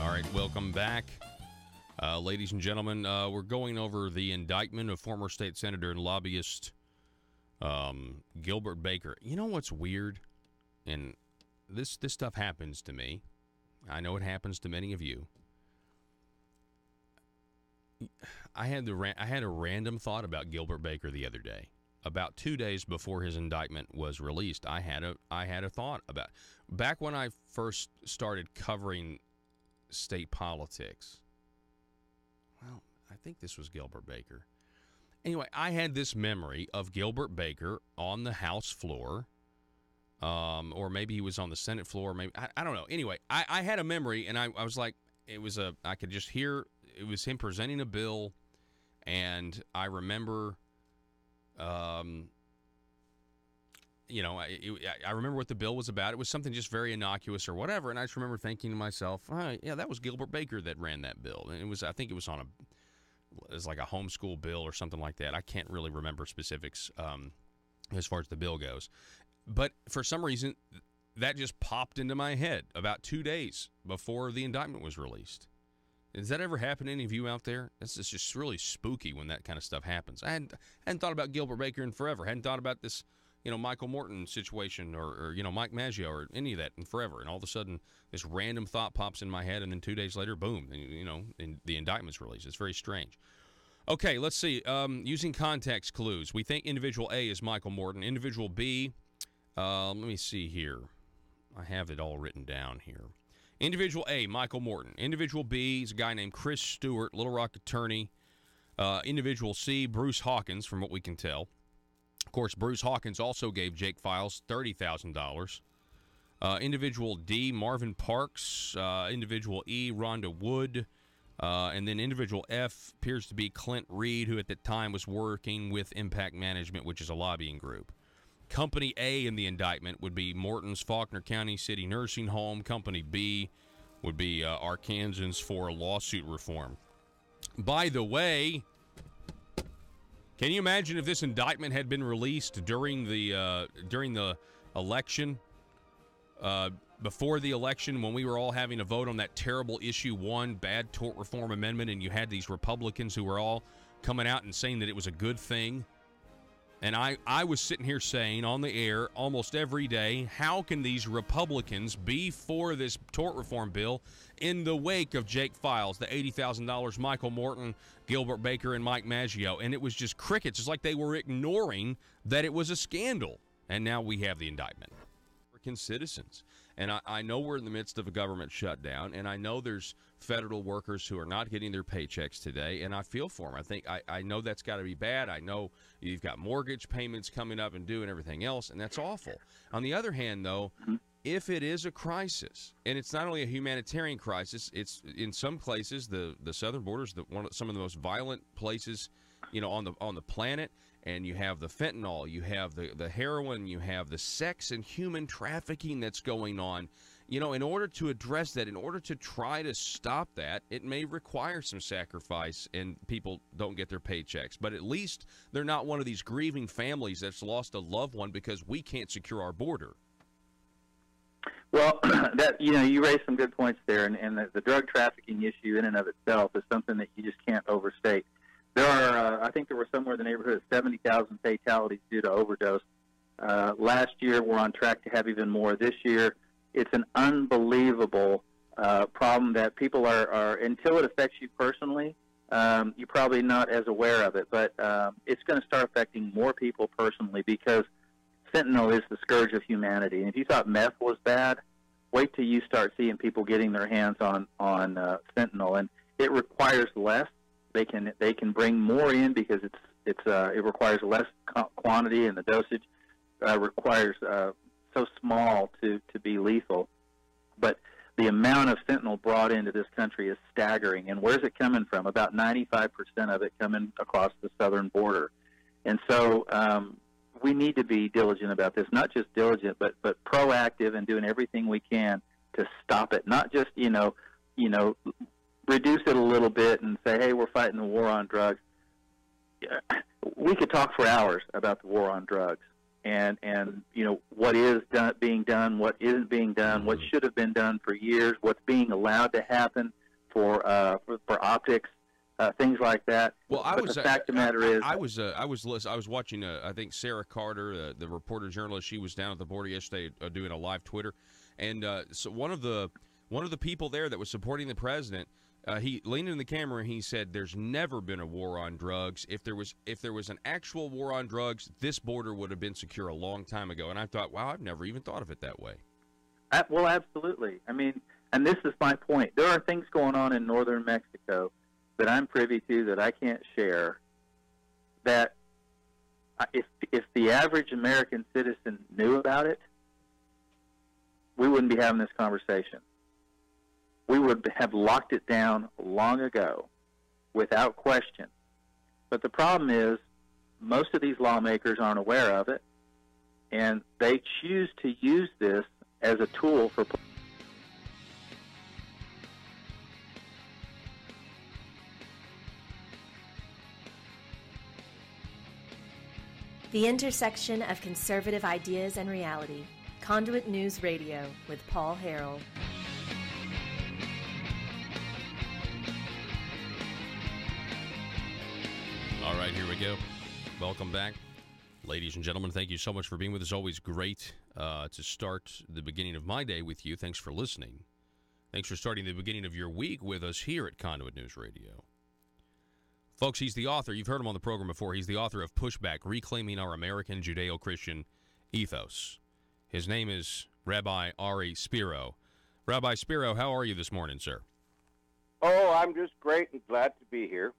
Speaker 1: All right, welcome back. Ladies and gentlemen, we're going over the indictment of former state senator and lobbyist Gilbert Baker. You know what's weird? And this stuff happens to me. I know it happens to many of you. I had a random thought about Gilbert Baker the other day. About 2 days before his indictment was released, I had a thought about, back when I first started covering state politics. Well, I think this was Gilbert Baker. Anyway, I had this memory of Gilbert Baker on the House floor, or maybe he was on the Senate floor. Maybe I don't know. Anyway, I had a memory, and I was like, I could just hear it was him presenting a bill, and I remember, I remember what the bill was about. It was something just very innocuous or whatever, and I just remember thinking to myself, yeah, that was Gilbert Baker that ran that bill, and I think it was like a homeschool bill or something like that. I can't really remember specifics as far as the bill goes. But for some reason, that just popped into my head about 2 days before the indictment was released. Does that ever happen to any of you out there? It's just really spooky when that kind of stuff happens. I hadn't thought about Gilbert Baker in forever. Hadn't thought about this, Michael Morton situation or Mike Maggio or any of that in forever. And all of a sudden, this random thought pops in my head, and then 2 days later, boom, and the indictment's released. It's very strange. Okay, let's see. Using context clues, we think individual A is Michael Morton. Individual B, let me see here. I have it all written down here. Individual A, Michael Morton. Individual B is a guy named Chris Stewart, Little Rock attorney. Individual C, Bruce Hawkins, from what we can tell. Of course, Bruce Hawkins also gave Jake Files $30,000. Individual D, Marvin Parks. Individual E, Rhonda Wood. And then individual F appears to be Clint Reed, who at the time was working with Impact Management, which is a lobbying group. Company A in the indictment would be Morton's Faulkner County City Nursing Home. Company B would be Arkansans for lawsuit reform. By the way, can you imagine if this indictment had been released during the election, before the election, when we were all having a vote on that terrible issue 1, bad tort reform amendment, and you had these Republicans who were all coming out and saying that it was a good thing? And I was sitting here saying on the air almost every day, how can these Republicans be for this tort reform bill in the wake of Jake Files, the $80,000, Michael Morton, Gilbert Baker, and Mike Maggio? And it was just crickets. It's like they were ignoring that it was a scandal. And now we have the indictment. American citizens. And I know we're in the midst of a government shutdown, and I know there's federal workers who are not getting their paychecks today, and I feel for them. I know that's got to be bad. I know you've got mortgage payments coming up and due and everything else, and that's awful. On the other hand, though, if it is a crisis, and it's not only a humanitarian crisis, it's in some places the southern border is some of the most violent places, on the planet. And you have the fentanyl, you have the heroin, you have the sex and human trafficking that's going on. In order to address that, in order to try to stop that, it may require some sacrifice and people don't get their paychecks. But at least they're not one of these grieving families that's lost a loved one because we can't secure our border.
Speaker 6: Well, you raised some good points there, and the drug trafficking issue in and of itself is something that you just can't overstate. There are, I think there were somewhere in the neighborhood of 70,000 fatalities due to overdose. Last year, we're on track to have even more this year. It's an unbelievable problem that people are until it affects you personally, you're probably not as aware of it. But it's going to start affecting more people personally because fentanyl is the scourge of humanity. And if you thought meth was bad, wait till you start seeing people getting their hands on fentanyl. And it requires less. They can bring more in because it requires less quantity, and the dosage requires so small to be lethal. But the amount of fentanyl brought into this country is staggering. And where's it coming from? About 95% of it coming across the southern border. And so we need to be diligent about this, not just diligent, but proactive and doing everything we can to stop it. Not just, reduce it a little bit and say, hey, we're fighting the war on drugs. We could talk for hours about the war on drugs and what is being done, what isn't being done, what should have been done for years, what's being allowed to happen for optics, things like that.
Speaker 1: Well,
Speaker 6: the fact of the matter is,
Speaker 1: I was watching. I think Sarah Carter, the reporter journalist, she was down at the border yesterday doing a live Twitter, and so one of the people there that was supporting the president. He leaned in the camera and he said, "There's never been a war on drugs. If there was an actual war on drugs, this border would have been secure a long time ago." And I thought, wow, I've never even thought of it that way.
Speaker 6: Well, absolutely. I mean, and this is my point. There are things going on in northern Mexico that I'm privy to that I can't share that if the average American citizen knew about it, we wouldn't be having this conversation. We would have locked it down long ago, without question. But the problem is, most of these lawmakers aren't aware of it, and they choose to use this as a tool for.
Speaker 4: The intersection of conservative ideas and reality. Conduit News Radio with Paul Harrell.
Speaker 1: All right, here we go. Welcome back. Ladies and gentlemen, thank you so much for being with us. Always great to start the beginning of my day with you. Thanks for listening. Thanks for starting the beginning of your week with us here at Conduit News Radio. Folks, he's the author. You've heard him on the program before. He's the author of Pushback, Reclaiming Our American Judeo-Christian Ethos. His name is Rabbi Ari Spiro. Rabbi Spiro, how are you this morning, sir?
Speaker 11: Oh, I'm just great and glad to be here.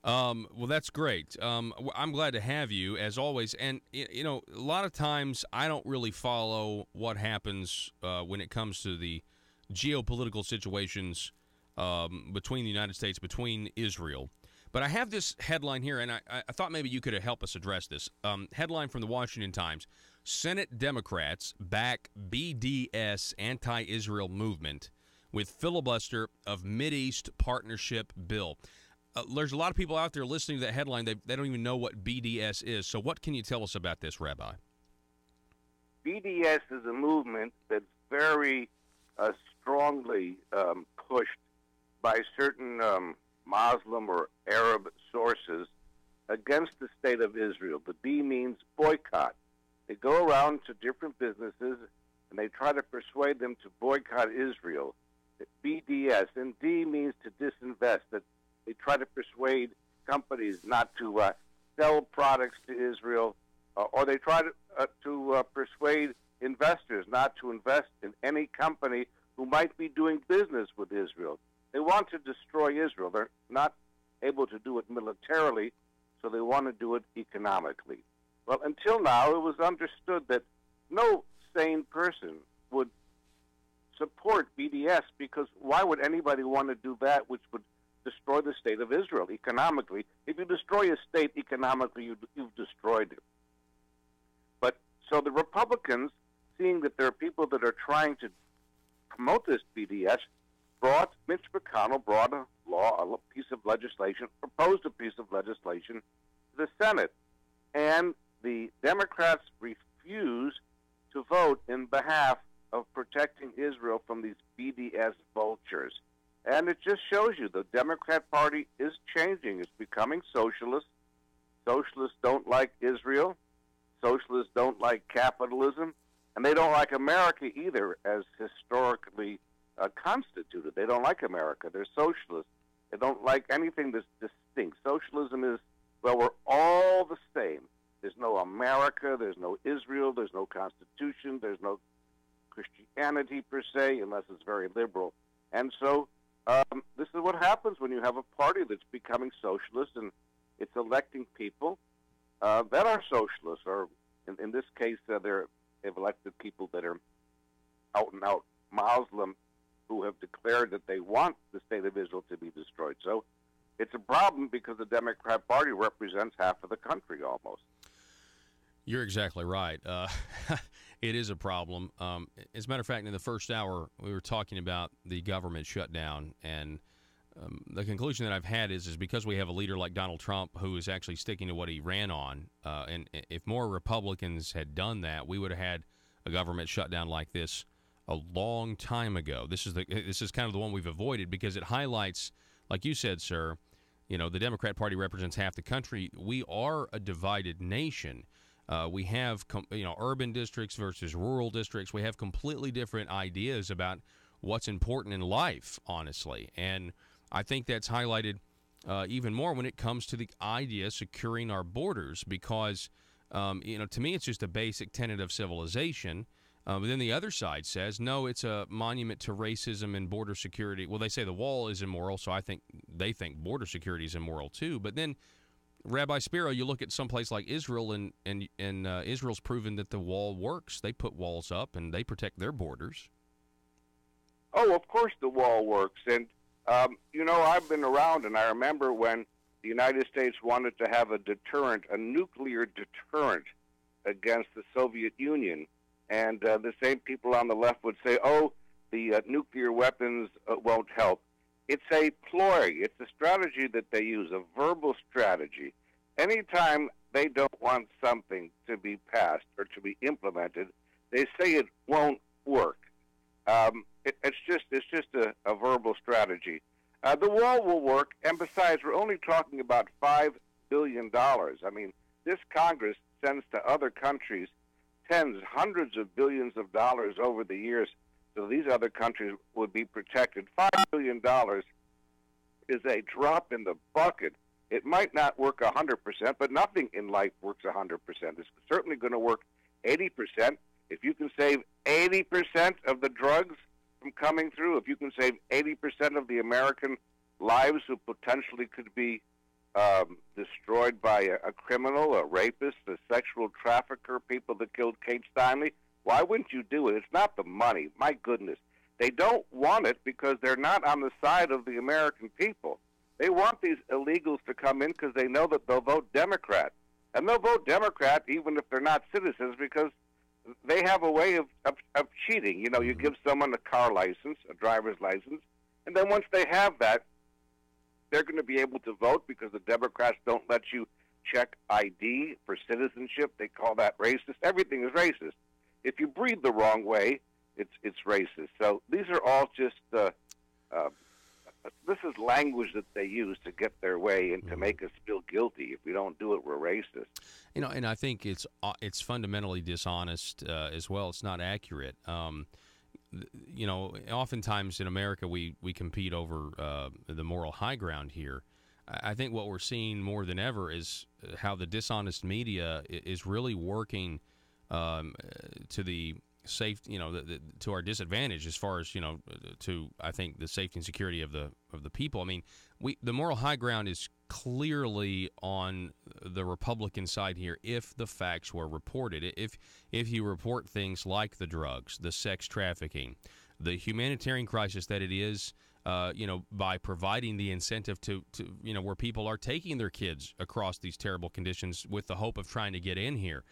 Speaker 1: Well, that's great. I'm glad to have you, as always. And, you know, a lot of times I don't really follow what happens when it comes to the geopolitical situations between the United States, between Israel. But I have this headline here, and I thought maybe you could help us address this. Headline from the Washington Times: Senate Democrats back BDS anti-Israel movement with filibuster of Mideast Partnership bill. There's a lot of people out there listening to that headline. They don't even know what BDS is. So what can you tell us about this, Rabbi?
Speaker 11: BDS is a movement that's very strongly pushed by certain Muslim or Arab sources against the state of Israel. The B means boycott. They go around to different businesses and they try to persuade them to boycott Israel. BDS. And D means to disinvest. That they try to persuade companies not to sell products to Israel, or they try to persuade investors not to invest in any company who might be doing business with Israel. They want to destroy Israel. They're not able to do it militarily, so they want to do it economically. Well, until now, it was understood that no sane person would support BDS, because why would anybody want to do that which would destroy the state of Israel economically? If you destroy a state economically, you've destroyed it. But so the Republicans, seeing that there are people that are trying to promote this BDS, Mitch McConnell brought a piece of legislation, proposed a piece of legislation to the Senate. And the Democrats refused to vote in behalf of protecting Israel from these BDS vultures. And it just shows you the Democrat Party is changing. It's becoming socialist. Socialists don't like Israel. Socialists don't like capitalism. And they don't like America either, as historically constituted. They don't like America. They're socialists. They don't like anything that's distinct. Socialism is, well, we're all the same. There's no America. There's no Israel. There's no Constitution. There's no Christianity per se, unless it's very liberal. And so this is what happens when you have a party that's becoming socialist and it's electing people that are socialists, or in this case, they've elected people that are out-and-out Muslim who have declared that they want the state of Israel to be destroyed. So it's a problem because the Democrat Party represents half of the country almost.
Speaker 1: You're exactly right. It is a problem. As a matter of fact, in the first hour, we were talking about the government shutdown, and the conclusion that I've had is because we have a leader like Donald Trump who is actually sticking to what he ran on, and if more Republicans had done that, we would have had a government shutdown like this a long time ago. This is kind of the one we've avoided because it highlights, like you said, sir, you know, the Democrat Party represents half the country. We are a divided nation. We have, urban districts versus rural districts. We have completely different ideas about what's important in life, honestly. And I think that's highlighted even more when it comes to the idea of securing our borders because, to me, it's just a basic tenet of civilization. But then the other side says, no, it's a monument to racism and border security. Well, they say the wall is immoral, so they think border security is immoral too. But then Rabbi Spiro, you look at some place like Israel, and Israel's proven that the wall works. They put walls up, and they protect their borders.
Speaker 11: Oh, of course the wall works. And, I've been around, and I remember when the United States wanted to have a deterrent, a nuclear deterrent against the Soviet Union. And the same people on the left would say, the nuclear weapons won't help. It's a ploy. It's a strategy that they use, a verbal strategy. Anytime they don't want something to be passed or to be implemented, they say it won't work. It's just a verbal strategy. The wall will work, and besides, we're only talking about $5 billion. I mean, this Congress sends to other countries tens, hundreds of billions of dollars over the years, so these other countries would be protected. $5 billion is a drop in the bucket. It might not work 100%, but nothing in life works 100%. It's certainly going to work 80%. If you can save 80% of the drugs from coming through, if you can save 80% of the American lives who potentially could be destroyed by a criminal, a rapist, a sexual trafficker, people that killed Kate Steinle, why wouldn't you do it? It's not the money. My goodness. They don't want it because they're not on the side of the American people. They want these illegals to come in because they know that they'll vote Democrat. And they'll vote Democrat even if they're not citizens because they have a way of cheating. You give someone a car license, a driver's license, and then once they have that, they're going to be able to vote because the Democrats don't let you check ID for citizenship. They call that racist. Everything is racist. If you breathe the wrong way, it's racist. So these are all just this is language that they use to get their way and to make us feel guilty. If we don't do it, we're racist.
Speaker 1: And I think it's fundamentally dishonest as well. It's not accurate. Oftentimes in America we compete over the moral high ground here. I think what we're seeing more than ever is how the dishonest media is really working to the safe, to our disadvantage as far as to I think the safety and security of the people. I mean, the moral high ground is clearly on the Republican side here if the facts were reported. If you report things like the drugs, the sex trafficking, the humanitarian crisis that it is, by providing the incentive to where people are taking their kids across these terrible conditions with the hope of trying to get in here.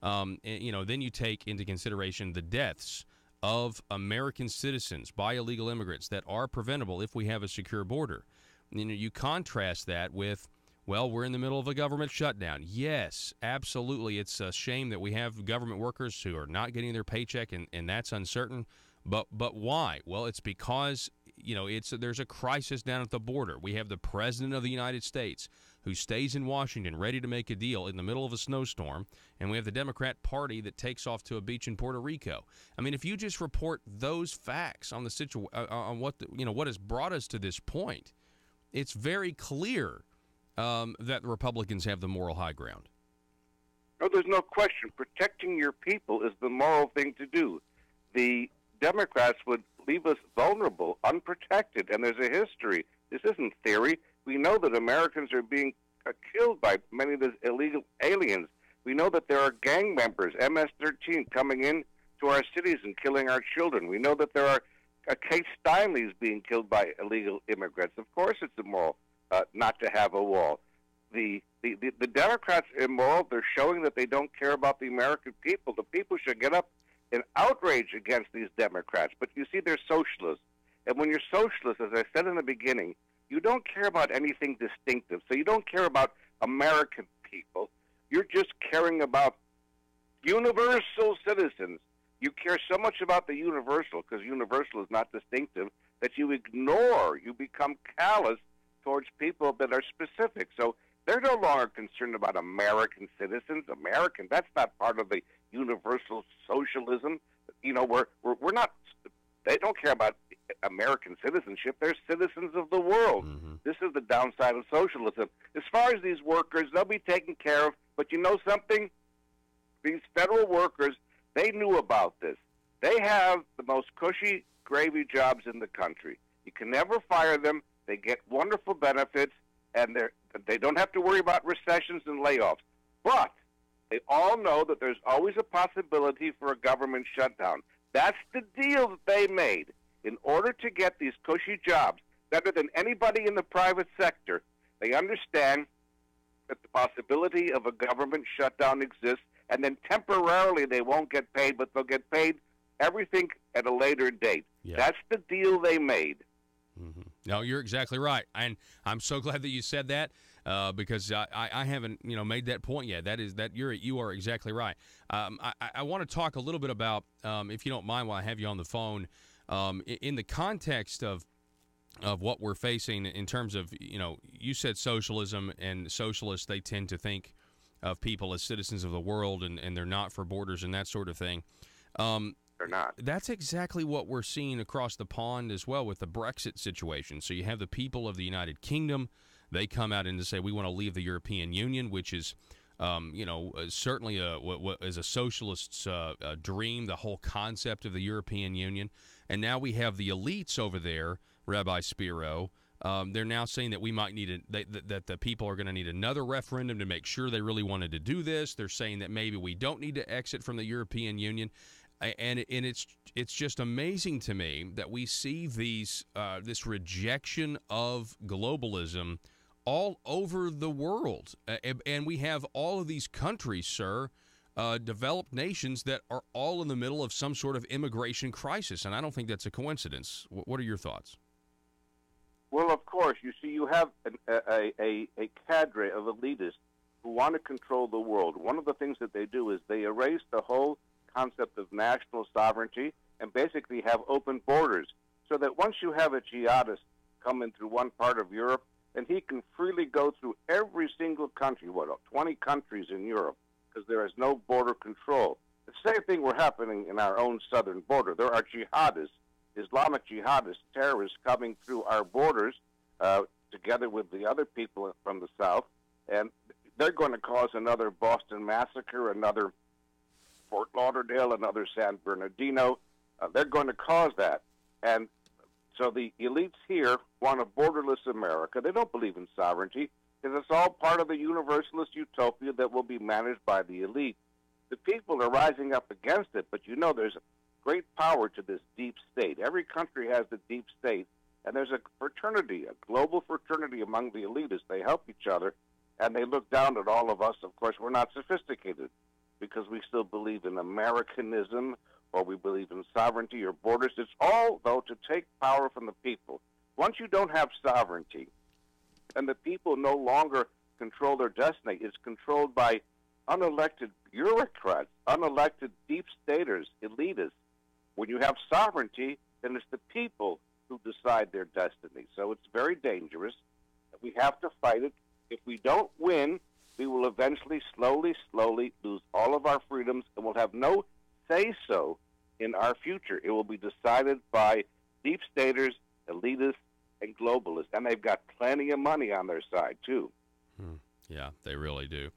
Speaker 1: Then you take into consideration the deaths of American citizens by illegal immigrants that are preventable if we have a secure border. You contrast that with, well, we're in the middle of a government shutdown. Yes, absolutely. It's a shame that we have government workers who are not getting their paycheck, and that's uncertain. But why? Well, it's because there's a crisis down at the border. We have the President of the United States who stays in Washington ready to make a deal in the middle of a snowstorm, and we have the Democrat Party that takes off to a beach in Puerto Rico. I mean, if you just report those facts on the on what has brought us to this point, it's very clear that the Republicans have the moral high ground.
Speaker 11: No, there's no question. Protecting your people is the moral thing to do. The Democrats would leave us vulnerable, unprotected, and there's a history. This isn't theory. We know that Americans are being killed by many of these illegal aliens. We know that there are gang members, MS-13, coming in to our cities and killing our children. We know that there are Kate Steinle's being killed by illegal immigrants. Of course it's immoral not to have a wall. The Democrats are immoral. They're showing that they don't care about the American people. The people should get up in outrage against these Democrats. But you see, they're socialists. And when you're socialist, as I said in the beginning, you don't care about anything distinctive. So you don't care about American people. You're just caring about universal citizens. You care so much about the universal, because universal is not distinctive, that you ignore, you become callous towards people that are specific. So they're no longer concerned about American citizens. American, that's not part of the universal socialism. We're not, they don't care about American citizenship. They're citizens of the world. Mm-hmm. This is the downside of socialism. As far as these workers, they'll be taken care of. But you know something? These federal workers, they knew about this. They have the most cushy gravy jobs in the country. You can never fire them. They get wonderful benefits. and they don't have to worry about recessions and layoffs. But they all know that there's always a possibility for a government shutdown. That's the deal that they made. In order to get these cushy jobs, better than anybody in the private sector, they understand that the possibility of a government shutdown exists, and then temporarily they won't get paid, but they'll get paid everything at a later date.
Speaker 1: Yeah.
Speaker 11: That's the deal they made.
Speaker 1: Mm-hmm. No, you're exactly right, and I'm so glad that you said that because I haven't made that point yet. You are exactly right. I want to talk a little bit about, if you don't mind, while I have you on the phone, in the context of what we're facing in terms of, you said socialism, and socialists, they tend to think of people as citizens of the world, and they're not for borders and that sort of thing.
Speaker 11: They're not.
Speaker 1: That's exactly what we're seeing across the pond as well with the Brexit situation. So you have the people of the United Kingdom. They come out and say we want to leave the European Union, which is, certainly what is a socialist's dream, the whole concept of the European Union. And now we have the elites over there, Rabbi Spiro. They're now saying that we might need that the people are going to need another referendum to make sure they really wanted to do this. They're saying that maybe we don't need to exit from the European Union. And it's just amazing to me that we see this rejection of globalism all over the world, and we have all of these countries, sir, developed nations that are all in the middle of some sort of immigration crisis, and I don't think that's a coincidence. What are your thoughts?
Speaker 11: Well, of course, you see, you have a cadre of elitists who want to control the world. One of the things that they do is they erase the whole concept of national sovereignty and basically have open borders, so that once you have a jihadist coming through one part of Europe, and he can freely go through every single country, 20 countries in Europe, because there is no border control. The same thing were happening in our own southern border. There are jihadists, Islamic jihadists, terrorists coming through our borders together with the other people from the south, and they're going to cause another Boston massacre, another Fort Lauderdale, another San Bernardino. They're going to cause that. And so the elites here want a borderless America. They don't believe in sovereignty because it's all part of the universalist utopia that will be managed by the elite. The people are rising up against it, but there's great power to this deep state. Every country has the deep state, and there's a fraternity, a global fraternity among the elitists. They help each other, and they look down at all of us. Of course, we're not sophisticated because we still believe in Americanism, or we believe in sovereignty or borders. It's all, though, to take power from the people. Once you don't have sovereignty, and the people no longer control their destiny, it's controlled by unelected bureaucrats, unelected deep staters, elitists. When you have sovereignty, then it's the people who decide their destiny. So it's very dangerous. We have to fight it. If we don't win, we will eventually, slowly lose all of our freedoms, and we'll have no say-so in our future. It will be decided by deep staters, elitists, and globalists, and they've got plenty of money on their side, too.
Speaker 1: Yeah, they really do.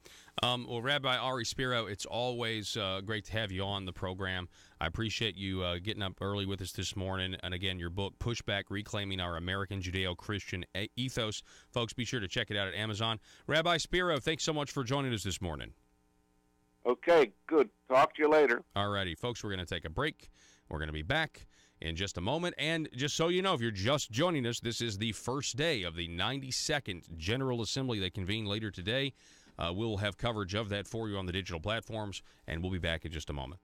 Speaker 1: Well, Rabbi Ari Spiro, it's always great to have you on the program. I appreciate you getting up early with us this morning. And again, your book, Pushback, Reclaiming Our American Judeo-Christian Ethos. Folks, be sure to check it out at Amazon. Rabbi Spiro, thanks so much for joining us this morning.
Speaker 11: Okay, good. Talk to you later.
Speaker 1: All righty, folks, we're going to take a break. We're going to be back in just a moment. And just so you know, if you're just joining us, this is the first day of the 92nd General Assembly that convened later today. We'll have coverage of that for you on the digital platforms, and we'll be back in just a moment.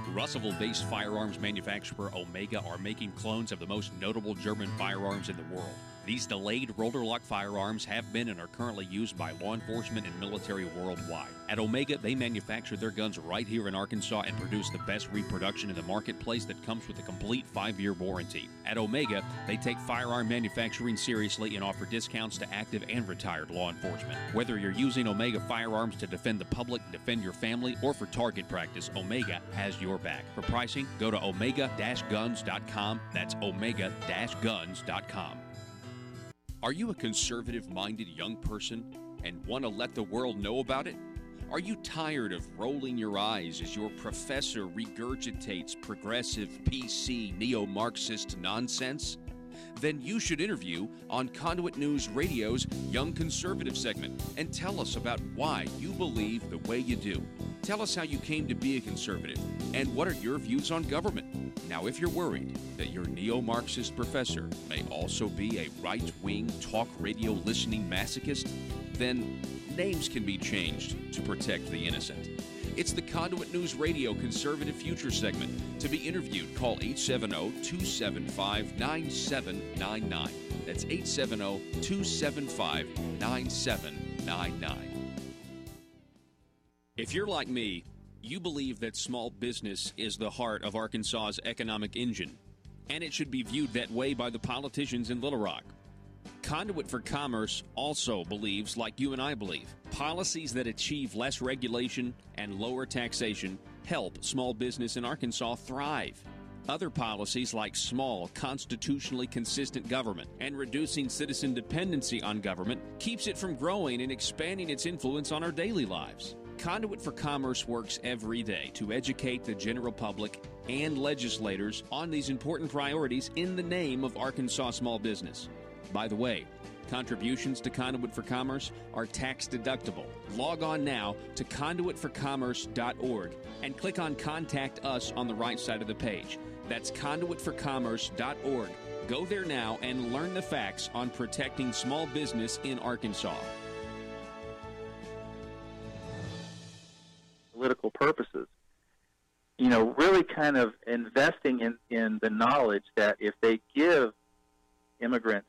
Speaker 7: Russellville-based firearms manufacturer Omega are making clones of the most notable German firearms in the world. These delayed rotor-lock firearms have been and are currently used by law enforcement and military worldwide. At Omega, they manufacture their guns right here in Arkansas and produce the best reproduction in the marketplace that comes with a complete 5-year warranty. At Omega, they take firearm manufacturing seriously and offer discounts to active and retired law enforcement. Whether you're using Omega firearms to defend the public, defend your family, or for target practice, Omega has your back. For pricing, go to omega-guns.com. That's omega-guns.com. Are you a conservative-minded young person and want to let the world know about it? Are you tired of rolling your eyes as your professor regurgitates progressive, PC, neo-Marxist nonsense? Then you should interview on Conduit News Radio's Young Conservative segment and tell us about why you believe the way you do. Tell us how you came to be a conservative and what are your views on government. Now, if you're worried that your neo-Marxist professor may also be a right-wing talk radio listening masochist, then names can be changed to protect the innocent. It's the Conduit News Radio Conservative Future segment. To be interviewed, call 870-275-9799. That's 870-275-9799. If you're like me, you believe that small business is the heart of Arkansas's economic engine, and it should be viewed that way by the politicians in Little Rock. Conduit for Commerce also believes, like you and I believe, policies that achieve less regulation and lower taxation help small business in Arkansas thrive. Other policies like small, constitutionally consistent government and reducing citizen dependency on government keeps it from growing and expanding its influence on our daily lives. Conduit for Commerce works every day to educate the general public and legislators on these important priorities in the name of Arkansas small business. By the way, contributions to Conduit for Commerce are tax deductible. Log on now to conduitforcommerce.org and click on Contact Us on the right side of the page. That's conduitforcommerce.org. Go there now and learn the facts on protecting small business in Arkansas.
Speaker 6: Political purposes. You know, really kind of investing in the knowledge that if they give immigrants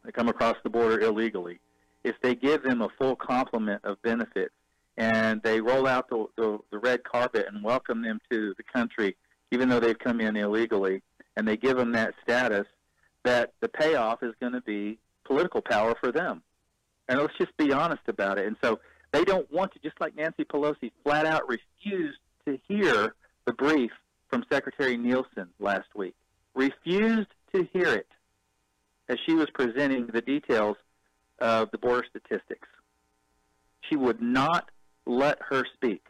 Speaker 6: that come across the border illegally, if they give them a full complement of benefits and they roll out the red carpet and welcome them to the country, even though they've come in illegally, and they give them that status, that the payoff is going to be political power for them. And let's just be honest about it. And so they don't want to, just like Nancy Pelosi flat out refused to hear the brief from Secretary Nielsen last week, refused to hear it as she was presenting the details of the border statistics. She would not let her speak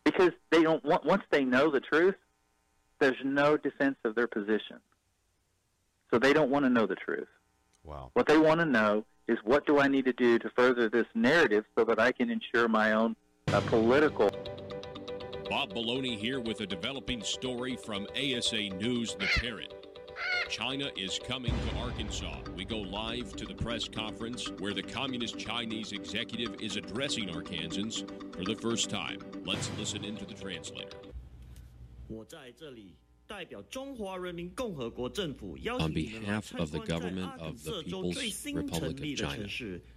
Speaker 6: because they don't want, once they know the truth, there's no defense of their position. So they don't want to know the truth.
Speaker 1: Wow.
Speaker 6: What they want to know is, what do I need to do to further this narrative so that I can ensure my own political...
Speaker 7: Bob Maloney here with a developing story from ASA News The Parrot. China is coming to Arkansas. We go live to the press conference where the Communist Chinese executive is addressing Arkansans for the first time. Let's listen into the translator. On behalf of the government of the People's Republic of China,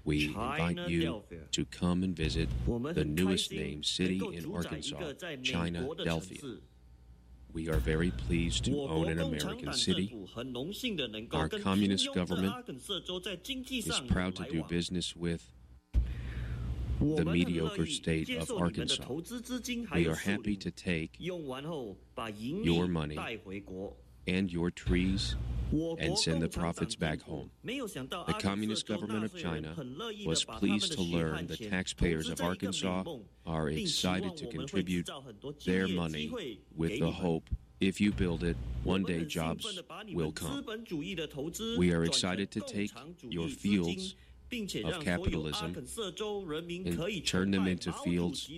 Speaker 7: we invite you to come and visit the newest named city in Arkansas, China, Delphia. We are very pleased to own an American city. Our communist government is proud to do business with the mediocre state of Arkansas. We are happy to take your money and your trees and send the profits back home. The Communist government of China was pleased to learn the taxpayers of Arkansas are excited to contribute their money with the hope, if you build it, one day jobs will come. We are excited to take your fields of capitalism and turn them into fields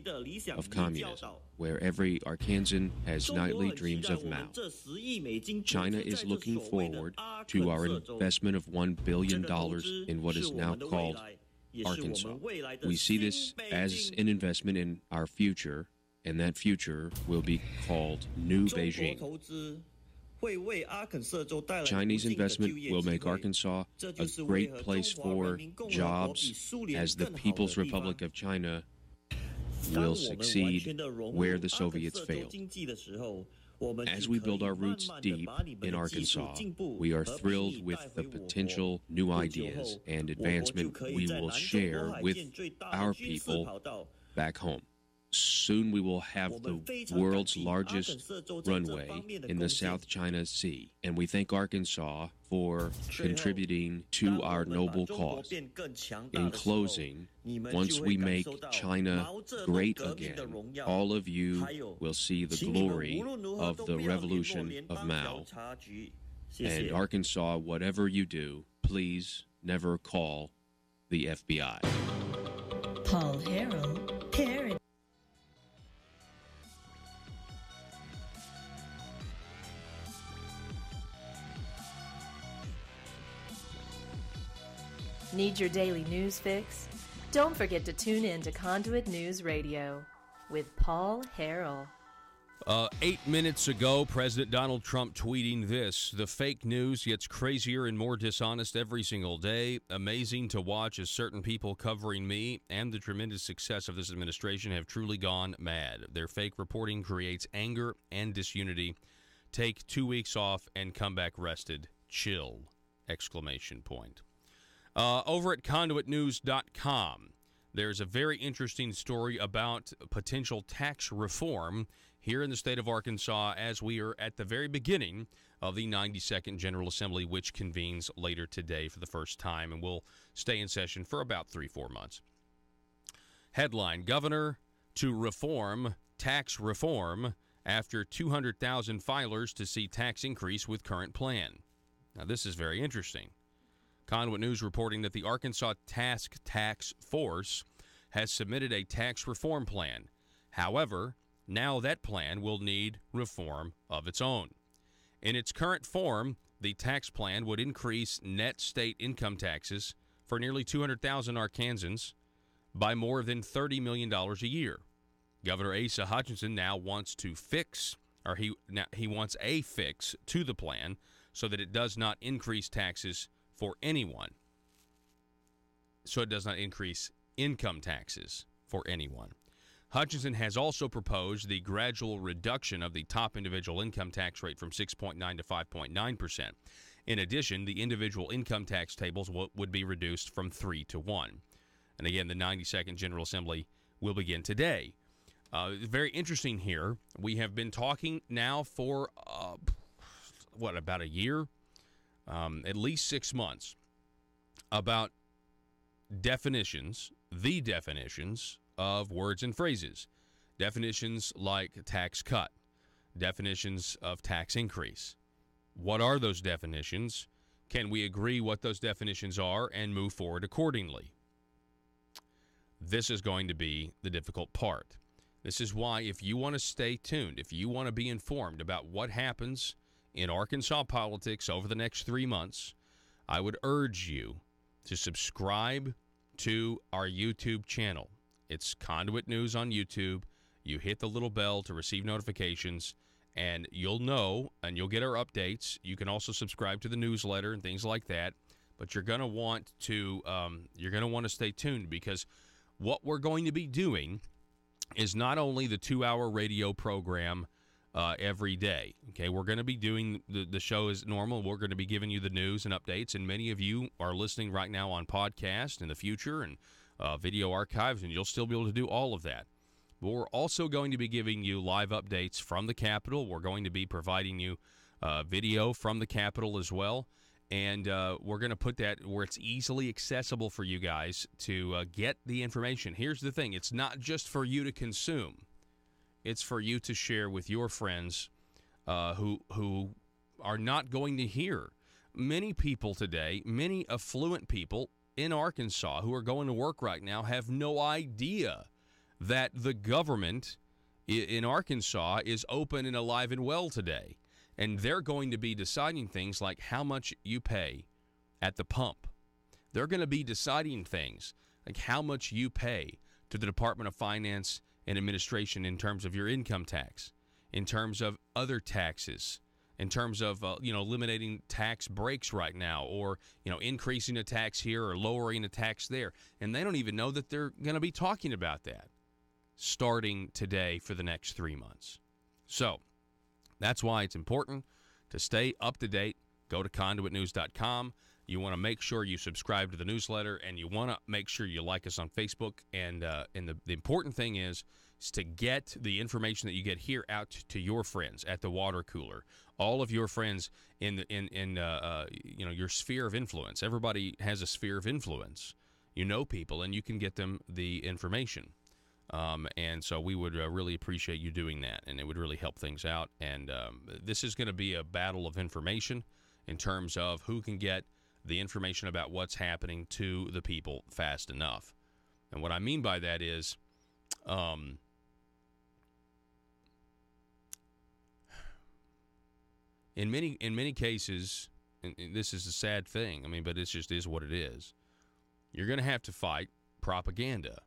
Speaker 7: of communism, where every Arkansan has nightly dreams of Mao. China is looking forward to our investment of $1 billion in what is now called Arkansas. We see this as an investment in our future, and that future will be called New Beijing. Chinese investment will make Arkansas a great place for jobs, as the People's Republic of China will succeed where the Soviets failed. As we build our roots deep in Arkansas, we are thrilled with the potential new ideas and advancement we will share with our people back home. Soon we will have the world's largest runway in the South China Sea, and we thank Arkansas for contributing to our noble cause. In closing, once we make China great again, all of you will see the glory of the revolution of Mao. And Arkansas, whatever you do, please never call the FBI.
Speaker 9: Paul Harrell, parody.
Speaker 4: Need your daily news fix? Don't forget to tune in to Conduit News Radio with Paul Harrell.
Speaker 1: 8 minutes ago, President Donald Trump tweeting this: "The fake news gets crazier and more dishonest every single day. Amazing to watch as certain people covering me and the tremendous success of this administration have truly gone mad. Their fake reporting creates anger and disunity. Take 2 weeks off and come back rested. Chill!" Exclamation point. Over at conduitnews.com, there's a very interesting story about potential tax reform here in the state of Arkansas as we are at the very beginning of the 92nd General Assembly, which convenes later today for the first time and will stay in session for about 3-4 months. Headline: Governor to reform tax reform after 200,000 filers to see tax increase with current plan. Now, this is very interesting. Conduit News reporting that the Arkansas Task Force has submitted a tax reform plan. However, now that plan will need reform of its own. In its current form, the tax plan would increase net state income taxes for nearly 200,000 Arkansans by more than $30 million a year. Governor Asa Hutchinson now wants to he wants a fix to the plan so that it does not increase taxes for anyone. So it does not increase income taxes for anyone. Hutchinson has also proposed the gradual reduction of the top individual income tax rate from 6.9 to 5.9%. In addition, the individual income tax tables would be reduced from 3 to 1. And again, the 92nd General Assembly will begin today. Very interesting here. We have been talking now for, about a year? At least 6 months, about the definitions of words and phrases. Definitions like tax cut, definitions of tax increase. What are those definitions? Can we agree what those definitions are and move forward accordingly? This is going to be the difficult part. This is why, if you want to stay tuned, if you want to be informed about what happens in Arkansas politics over the next 3 months, I would urge you to subscribe to our YouTube channel. It's Conduit News on YouTube. You hit the little bell to receive notifications, and you'll know, and you'll get our updates. You can also subscribe to the newsletter and things like that. But you're going to want to stay tuned, because what we're going to be doing is not only the 2-hour radio program every day. Okay, we're going to be doing the show as normal. We're going to be giving you the news and updates, and many of you are listening right now on podcast in the future and video archives, and you'll still be able to do all of that. But we're also going to be giving you live updates from the Capitol. We're going to be providing you video from the Capitol as well, and we're going to put that where it's easily accessible for you guys to get the information. Here's the thing: it's not just for you to consume. It's for you to share with your friends who are not going to hear. Many people today, many affluent people in Arkansas who are going to work right now have no idea that the government in Arkansas is open and alive and well today. And they're going to be deciding things like how much you pay at the pump. They're going to be deciding things like how much you pay to the Department of Finance and Administration in terms of your income tax, in terms of other taxes, in terms of eliminating tax breaks right now, or increasing a tax here or lowering a tax there. And they don't even know that they're going to be talking about that starting today for the next 3 months. So that's why it's important to stay up to date. Go to conduitnews.com. You want to make sure you subscribe to the newsletter, and you want to make sure you like us on Facebook. And the important thing is to get the information that you get here out to your friends at the water cooler, all of your friends in your sphere of influence. Everybody has a sphere of influence. You know people, and you can get them the information. And so we would really appreciate you doing that, and it would really help things out. And this is going to be a battle of information. in terms of who can get the information about what's happening to the people fast enough. And what I mean by that is, in many cases, and this is a sad thing, I mean, but it just is what it is, you're going to have to fight propaganda.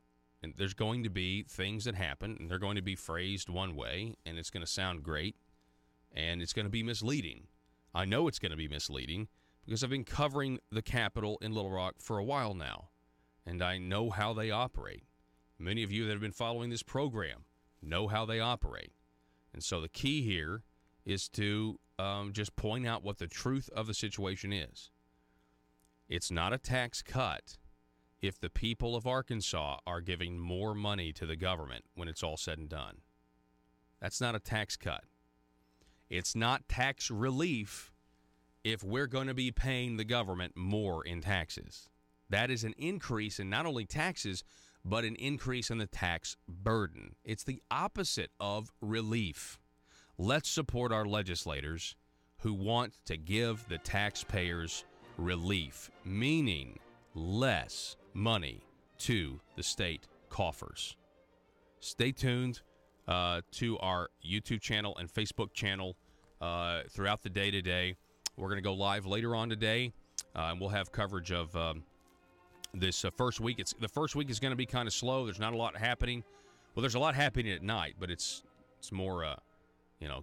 Speaker 1: And there's going to be things that happen, and they're going to be phrased one way, and it's going to sound great, and it's going to be misleading. I know it's going to be misleading because I've been covering the Capitol in Little Rock for a while now, and I know how they operate. Many of you that have been following this program know how they operate. And so the key here is to just point out what the truth of the situation is. It's not a tax cut if the people of Arkansas are giving more money to the government when it's all said and done. That's not a tax cut. It's not tax relief if we're going to be paying the government more in taxes. That is an increase in not only taxes, but an increase in the tax burden. It's the opposite of relief. Let's support our legislators who want to give the taxpayers relief, meaning less money to the state coffers. Stay tuned to our YouTube channel and Facebook channel throughout the day today. We're going to go live later on today, and we'll have coverage of this first week. The first week is going to be kind of slow. There's not a lot happening. Well, there's a lot happening at night, but it's more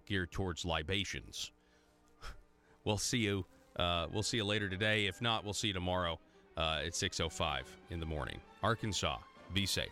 Speaker 1: geared towards libations. We'll see you. We'll see you later today. If not, we'll see you tomorrow at 6:05 in the morning. Arkansas, be safe.